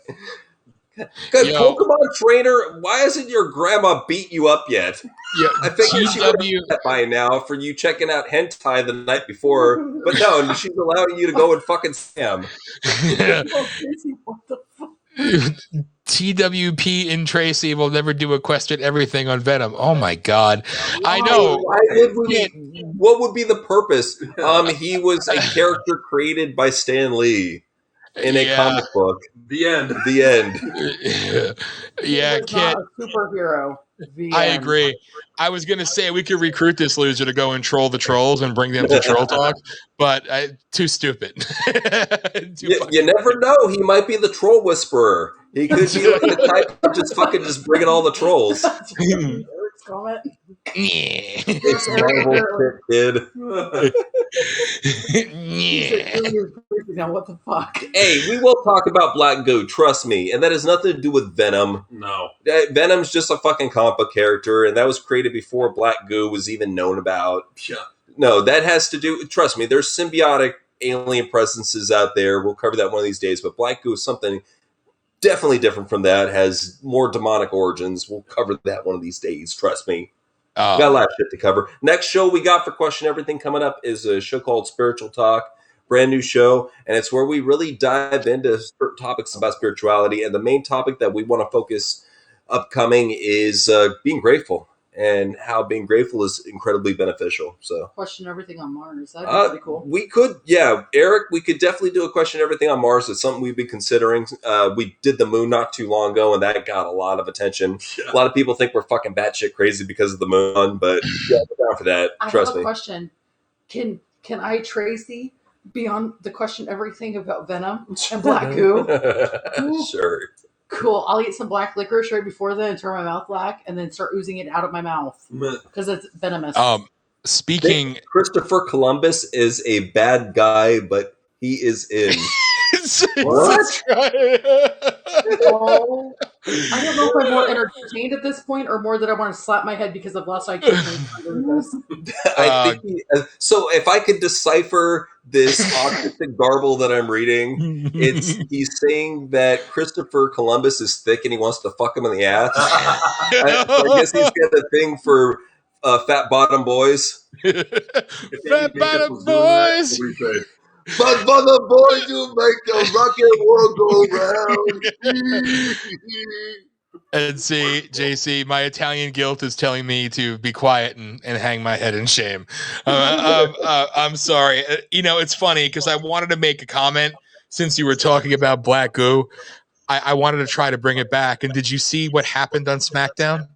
Good Pokemon trainer, why hasn't your grandma beat you up yet? Yeah, I think she would have that by now for you checking out hentai the night before. But no, she's allowing you to go and fucking Sam. Yeah. What the fuck? TWP and Tracy will never do a question everything on Venom. Oh my God. I know. What would be the purpose? He was a character created by Stan Lee in a comic book. The end. Yeah, Kit. Superhero. I agree. I was going to say we could recruit this loser to go and troll the trolls and bring them to Troll Talk, but too stupid. You never know. He might be the troll whisperer. He could be like the type of just bringing all the trolls. Eric's comment. It's Marvel kid. Now what the fuck? Hey, we will talk about Black Goo, trust me, and that has nothing to do with Venom. No. Venom's just a fucking comic book character, and that was created before Black Goo was even known about. Yeah. No, that has to do, trust me, there's symbiotic alien presences out there. We'll cover that one of these days, but Black Goo is something definitely different from that, has more demonic origins. We'll cover that one of these days, trust me. We got a lot of shit to cover. Next show we got for Question Everything coming up is a show called Spiritual Talk. Brand new show, and it's where we really dive into certain topics about spirituality. And the main topic that we want to focus upcoming is being grateful and how being grateful is incredibly beneficial. So, question everything on Mars. That'd be pretty cool. We could, Eric, we could definitely do a question everything on Mars. It's something we've been considering. We did the moon not too long ago, and that got a lot of attention. Yeah. A lot of people think we're fucking batshit crazy because of the moon, but yeah, we're down for that. Trust me. I have a question. Can I Tracy be on the question everything about Venom and Black Goo? Sure. Cool. I'll eat some black licorice right before then and turn my mouth black and then start oozing it out of my mouth because it's venomous. Speaking, Christopher Columbus is a bad guy, but he is in. What? Oh, I don't know if I'm more entertained at this point or more that I want to slap my head because I've lost IQ. I think so. If I could decipher this autistic garble that I'm reading. He's saying that Christopher Columbus is thick and he wants to fuck him in the ass. I guess he's got a thing for fat bottom boys. Fat bottom boys. But for the boys who make the rocket world go round. And see, JC, my Italian guilt is telling me to be quiet and hang my head in shame. I'm sorry. It's funny because I wanted to make a comment since you were talking about Black Goo. I wanted to try to bring it back. And did you see what happened on SmackDown?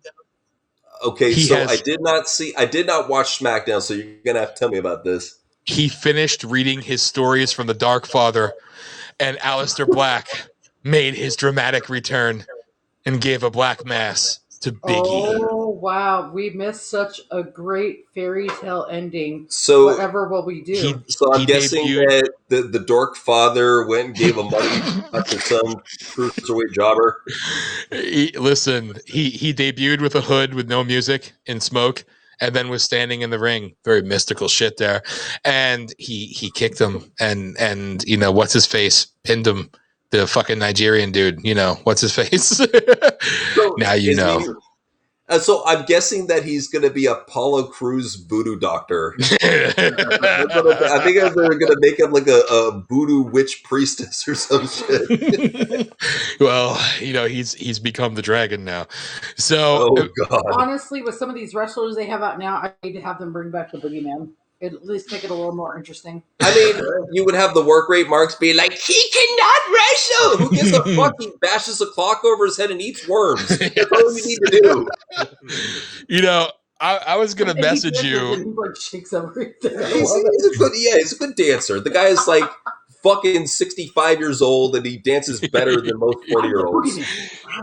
Okay, I did not watch SmackDown, so you're going to have to tell me about this. He finished reading his stories from the Dark Father, and Aleister Black made his dramatic return and gave a black mass to Biggie. Oh, wow. We missed such a great fairy tale ending. So whatever will we do? I'm guessing that the Dork Father went and gave a money to some cruiserweight jobber. He debuted with a hood with no music in smoke, and then was standing in the ring. Very mystical shit there. And he kicked him, and what's his face? Pinned him. The fucking Nigerian dude, what's his face? So now so I'm guessing that he's going to be Apollo Crews voodoo doctor. I think they're going to make him like a voodoo witch priestess or some shit. Well, he's become the dragon now. So, oh God. Honestly, with some of these wrestlers they have out now, I need to have them bring back the boogeyman. At least make it a little more interesting. I mean, you would have the work rate marks be like, he cannot wrestle. Who gives a fuck? He bashes a clock over his head and eats worms. That's all we need to do. I was going to message you. He like shakes everything. He's a good dancer. The guy is like fucking 65 years old and he dances better than most 40-year-olds.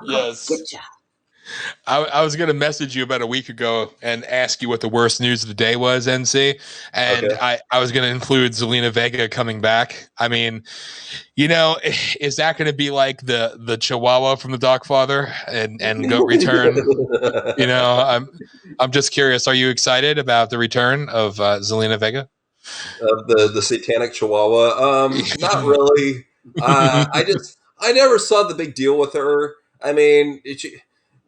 Yes. I was going to message you about a week ago and ask you what the worst news of the day was, NC. And okay. I was going to include Zelina Vega coming back. I mean, is that going to be like the Chihuahua from the Dark Father and Goat Return? I'm just curious. Are you excited about the return of Zelina Vega? The satanic Chihuahua? Not really. I never saw the big deal with her. I mean,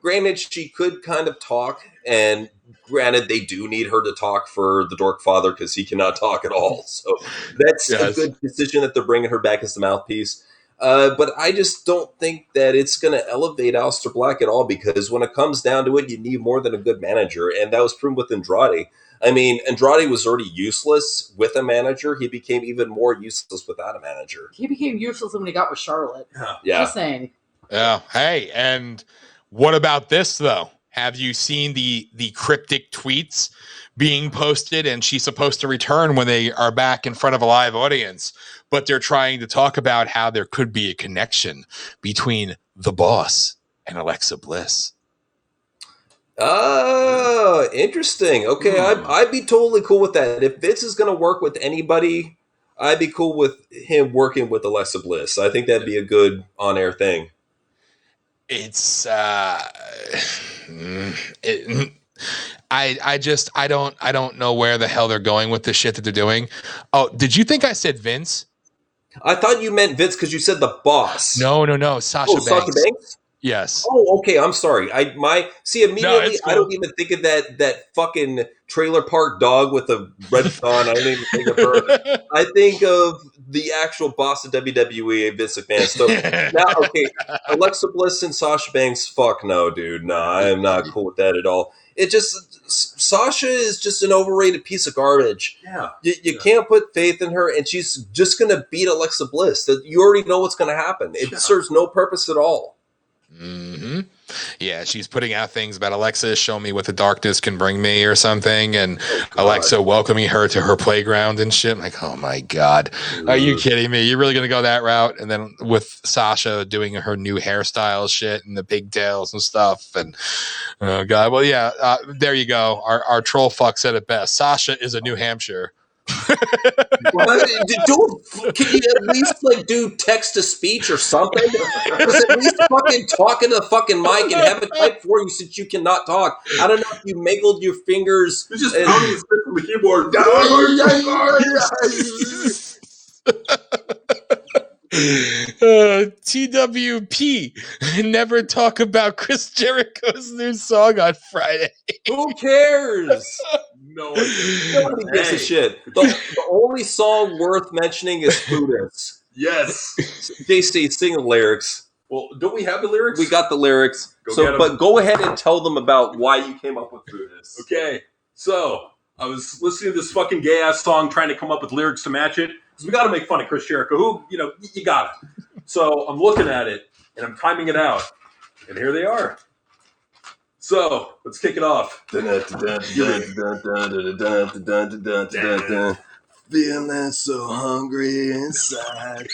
granted, she could kind of talk, and granted, they do need her to talk for the Dork Father because he cannot talk at all. So that's a good decision that they're bringing her back as the mouthpiece. But I just don't think that it's going to elevate Aleister Black at all because when it comes down to it, you need more than a good manager, and that was proven with Andrade. I mean, Andrade was already useless with a manager. He became even more useless without a manager. He became useless when he got with Charlotte. Yeah. Just saying. Yeah. Hey, and what about this, though? Have you seen the cryptic tweets being posted? And she's supposed to return when they are back in front of a live audience. But they're trying to talk about how there could be a connection between the boss and Alexa Bliss. Oh, interesting. Okay, I'd be totally cool with that. If Vince is going to work with anybody, I'd be cool with him working with Alexa Bliss. I think that'd be a good on-air thing. It's I don't know where the hell they're going with the shit that they're doing. Oh, did you think I said Vince? I thought you meant Vince because you said the boss. No. Sasha Banks. Sasha Banks? Yes. Oh, okay. I'm sorry. Immediately cool. I don't even think of that fucking trailer park dog with a red on. I don't even think of her. I think of the actual boss of WWE, Vince McMahon. So now, okay, Alexa Bliss and Sasha Banks. Fuck no, dude. No, I am not cool with that at all. It just Sasha is just an overrated piece of garbage. Yeah, you can't put faith in her, and she's just gonna beat Alexa Bliss. You already know what's gonna happen. It serves no purpose at all. Mm-hmm. Yeah, she's putting out things about Alexa, show me what the darkness can bring me or something, and Alexa welcoming her to her playground and shit. I'm like, oh my God, are you kidding me? You're really gonna go that route? And then with Sasha doing her new hairstyle shit and the pigtails and stuff, and oh God, well yeah, there you go. Our troll fuck said it best. Sasha is a New Hampshire. Can you at least do text to speech or something? Just at least fucking talk into the fucking mic and have it type for you since you cannot talk. I don't know if you mangled your fingers. You're just pounding the stick from the keyboard. TWP. Never talk about Chris Jericho's new song on Friday. Who cares? No idea. Nobody gives a shit. The only song worth mentioning is Foodus. Yes. JC, sing the lyrics. Well, don't we have the lyrics? We got the lyrics. But go ahead and tell them about why you came up with Foodus. Okay. So, I was listening to this fucking gay-ass song trying to come up with lyrics to match it. Because we got to make fun of Chris Jericho, who, you got it. So, I'm looking at it, and I'm timing it out. And here they are. So, let's kick it off. Feeling so hungry inside,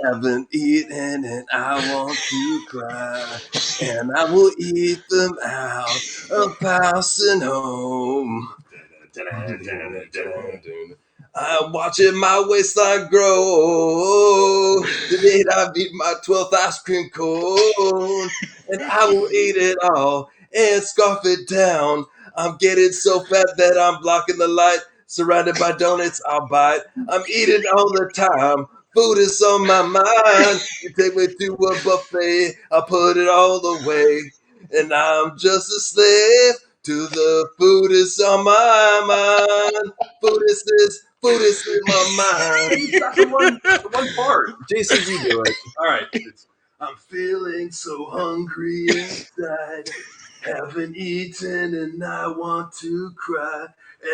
haven't eaten and I want to cry, and I will eat them out of house and home. I'm watching my waistline grow. Today I beat my 12th ice cream cone, and I will eat it all and scarf it down. I'm getting so fat that I'm blocking the light. Surrounded by donuts, I'll bite. I'm eating all the time. Food is on my mind. You take me to a buffet, I put it all away. And I'm just a slave to the food is on my mind. Food is in my mind. That's the one part. JC, you do it. All right. I'm feeling so hungry inside. Haven't eaten and I want to cry.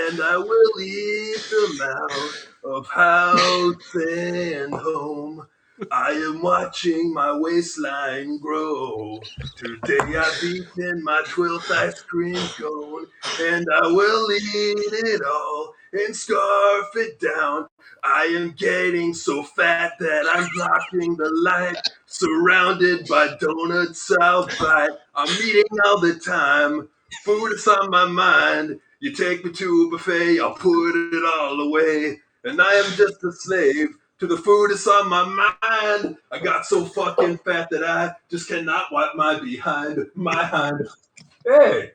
And I will eat them out of house and home. I am watching my waistline grow. Today I've eaten my 12th ice cream cone. And I will eat it all and scarf it down. I am getting so fat that I'm blocking the light. Surrounded by donuts, I'll bite. I'm eating all the time. Food is on my mind. You take me to a buffet, I'll put it all away. And I am just a slave to the food that's on my mind. I got so fucking fat that I just cannot wipe my behind. My hind. Hey.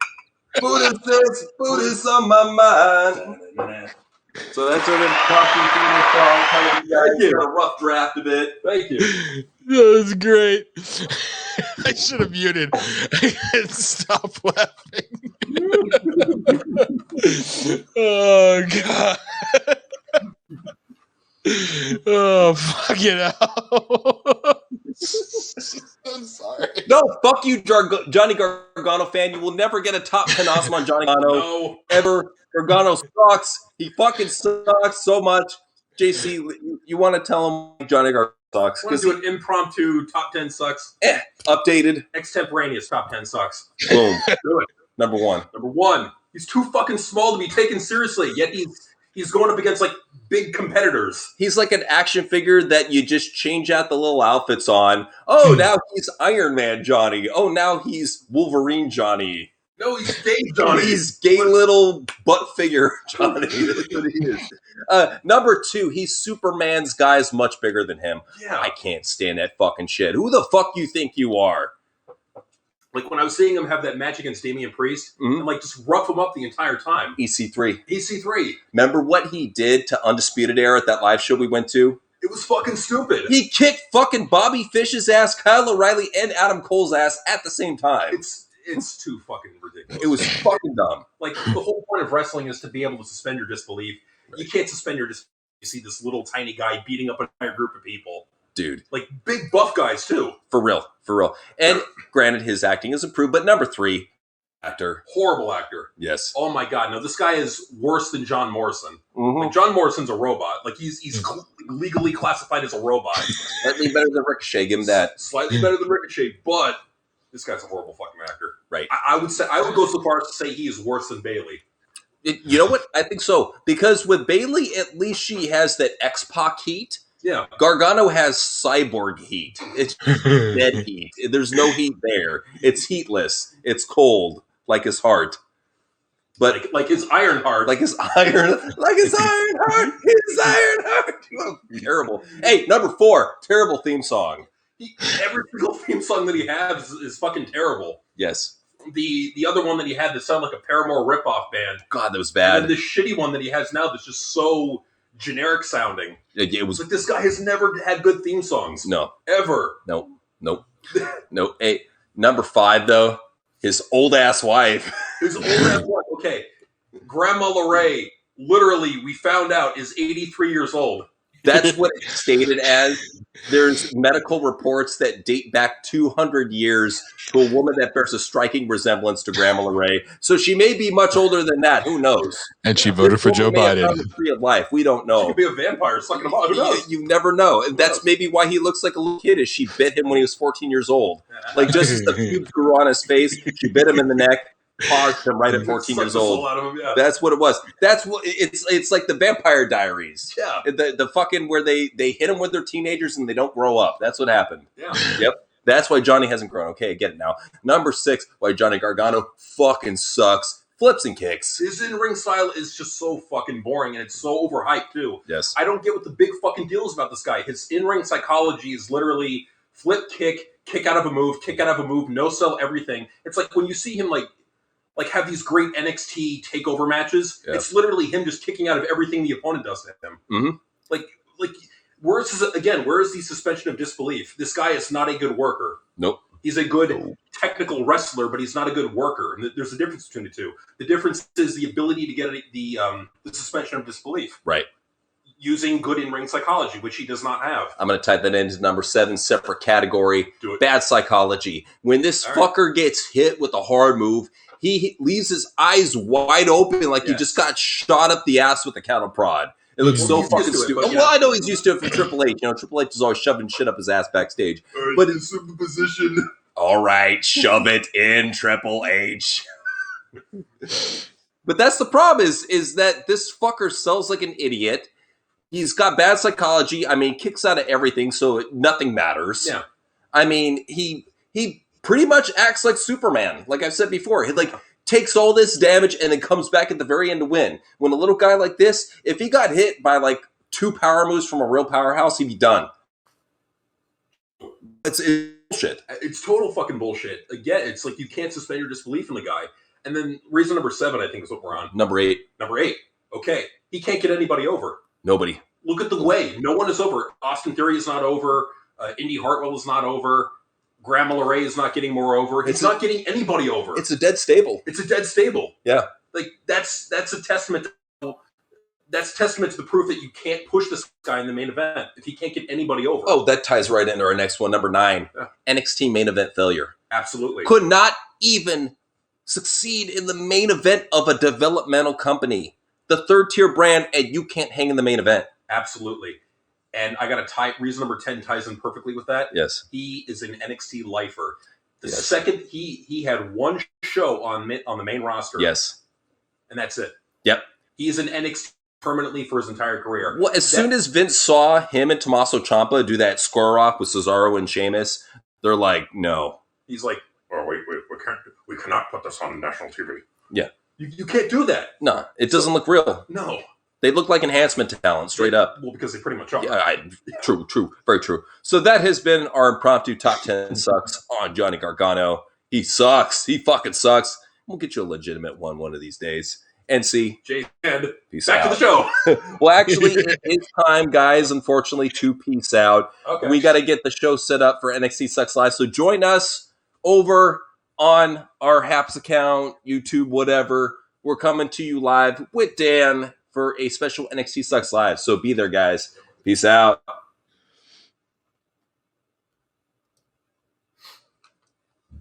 Food is on my mind. So that's our talking theme song. Thank you. A rough draft of it. Thank you. That was great. I should have muted. I can't stop laughing. Oh, God. Oh, fucking hell. I'm sorry. No, fuck you, Johnny Gargano fan. You will never get a top 10 awesome on Johnny Gargano. No. Ever. Gargano sucks. He fucking sucks so much. JC, you want to tell him Johnny Gargano sucks? I want to do an impromptu top 10 sucks. Updated. Extemporaneous top 10 sucks. Boom. Do it. Number one. He's too fucking small to be taken seriously, yet he's going up against, like, big competitors. He's like an action figure that you just change out the little outfits on. Oh, now he's Iron Man Johnny. Oh, now he's Wolverine Johnny. No, he's gay Johnny. He's gay little butt figure Johnny. That's what he is. Number two, he's Superman's guy's much bigger than him. Yeah. I can't stand that fucking shit. Who the fuck you think you are? Like, when I was seeing him have that match against Damian Priest, and, like, just rough him up the entire time. EC3. EC3. Remember what he did to Undisputed Era at that live show we went to? It was fucking stupid. He kicked fucking Bobby Fish's ass, Kyle O'Reilly, and Adam Cole's ass at the same time. It's too fucking ridiculous. It was fucking dumb. Like, the whole point of wrestling is to be able to suspend your disbelief. Right. You can't suspend your disbelief. You see this little tiny guy beating up an entire group of people. Dude. Like, big buff guys, too. For real. And granted, his acting is improved, but number three, actor. Horrible actor. Yes. Oh, my God. No, this guy is worse than John Morrison. Mm-hmm. Like, John Morrison's a robot. Like, he's legally classified as a robot. Slightly better than Ricochet, give him that. Slightly better than Ricochet, but this guy's a horrible fucking actor. Right. I would go so far as to say he is worse than Bayley. You know what? I think so. Because with Bayley, at least she has that X-Pac heat. Yeah. Gargano has cyborg heat. It's dead heat. There's no heat there. It's heatless. It's cold, like his heart. But like his iron heart. Like his iron heart. His iron heart. Oh, terrible. Hey, number four, terrible theme song. Every single theme song that he has is fucking terrible. Yes. The other one that he had that sounded like a Paramore ripoff band. God, that was bad. And the shitty one that he has now that's just so generic sounding. It was like this guy has never had good theme songs. No. Ever. Nope. No. Hey, number 5 though, his old ass wife. His old ass wife. Okay, Grandma Lorraine. Literally, we found out is 83 years old. That's what it's stated as. There's medical reports that date back 200 years to a woman that bears a striking resemblance to Grandma Lorraine. So she may be much older than that. Who knows? And she voted for Joe Biden. The tree of life. We don't know. She could be a vampire sucking him out. Who knows? You never know. And that's maybe why he looks like a little kid. Is she bit him when he was 14 years old? Like just as the pubes grew on his face, she bit him in the neck. Paused him right at 14 years old. Yeah. That's what it was. That's what it's like the Vampire Diaries. Yeah. The fucking where they hit them when they're teenagers and they don't grow up. That's what happened. Yeah. Yep. That's why Johnny hasn't grown. Okay, I get it now. Number 6, why Johnny Gargano fucking sucks. Flips and kicks. His in-ring style is just so fucking boring and it's so overhyped too. Yes. I don't get what the big fucking deal is about this guy. His in-ring psychology is literally flip, kick out of a move, no sell everything. It's like when you see him like have these great NXT takeover matches. Yeah. It's literally him just kicking out of everything the opponent does to him. Mm-hmm. Like where is the suspension of disbelief? This guy is not a good worker. Nope. He's a good technical wrestler, but he's not a good worker. And there's a difference between the two. The difference is the ability to get the suspension of disbelief. Right. Using good in-ring psychology, which he does not have. I'm going to type that into number 7, separate category. Do it. Bad psychology. When this fucker gets hit with a hard move, he leaves his eyes wide open like he just got shot up the ass with a cattle prod. It looks so fucking stupid. Well, I know he's used to it from Triple H. You know, Triple H is always shoving shit up his ass backstage. But in super position. All right, shove it in, Triple H. But that's the problem is that this fucker sells like an idiot. He's got bad psychology. I mean, kicks out of everything, so nothing matters. Yeah. I mean, he pretty much acts like Superman. Like I've said before, he takes all this damage and then comes back at the very end to win. When a little guy like this, if he got hit by like 2 power moves from a real powerhouse, he'd be done. It's bullshit. It's total fucking bullshit. Again, it's like you can't suspend your disbelief in the guy. And then reason number 7, I think, is what we're on. Number 8. Okay. He can't get anybody over. Nobody. Look at the way. No one is over. Austin Theory is not over. Indy Hartwell is not over. Grandma Lorraine is not getting more over. He's not getting anybody over. It's a dead stable. Yeah. Like that's a testament to the proof that you can't push this guy in the main event if he can't get anybody over. Oh, that ties right into our next one, number 9. Yeah. NXT main event failure. Absolutely. Could not even succeed in the main event of a developmental company. The 3rd-tier brand, and you can't hang in the main event. Absolutely. And I got to reason number 10 ties in perfectly with that. Yes. He is an NXT lifer. The second he had one show on the main roster. Yes. And that's it. Yep. He is an NXT permanently for his entire career. Well, as soon as Vince saw him and Tommaso Ciampa do that square off with Cesaro and Sheamus, they're like, no. He's like, oh, we cannot put this on national TV. Yeah. You can't do that. No, it doesn't look real. No. They look like enhancement talent, straight up. Well, because they pretty much are. Yeah, true. Very true. So that has been our impromptu top 10 sucks on Johnny Gargano. He sucks. He fucking sucks. We'll get you a legitimate one of these days. NC. J-Head. Peace Back out. to the show. Well, actually, it is time, guys, unfortunately, to peace out. Okay. We got to get the show set up for NXT Sucks Live. So join us over on our Haps account, YouTube, whatever. We're coming to you live with Dan for a special NXT Sucks Live. So be there, guys. Peace out.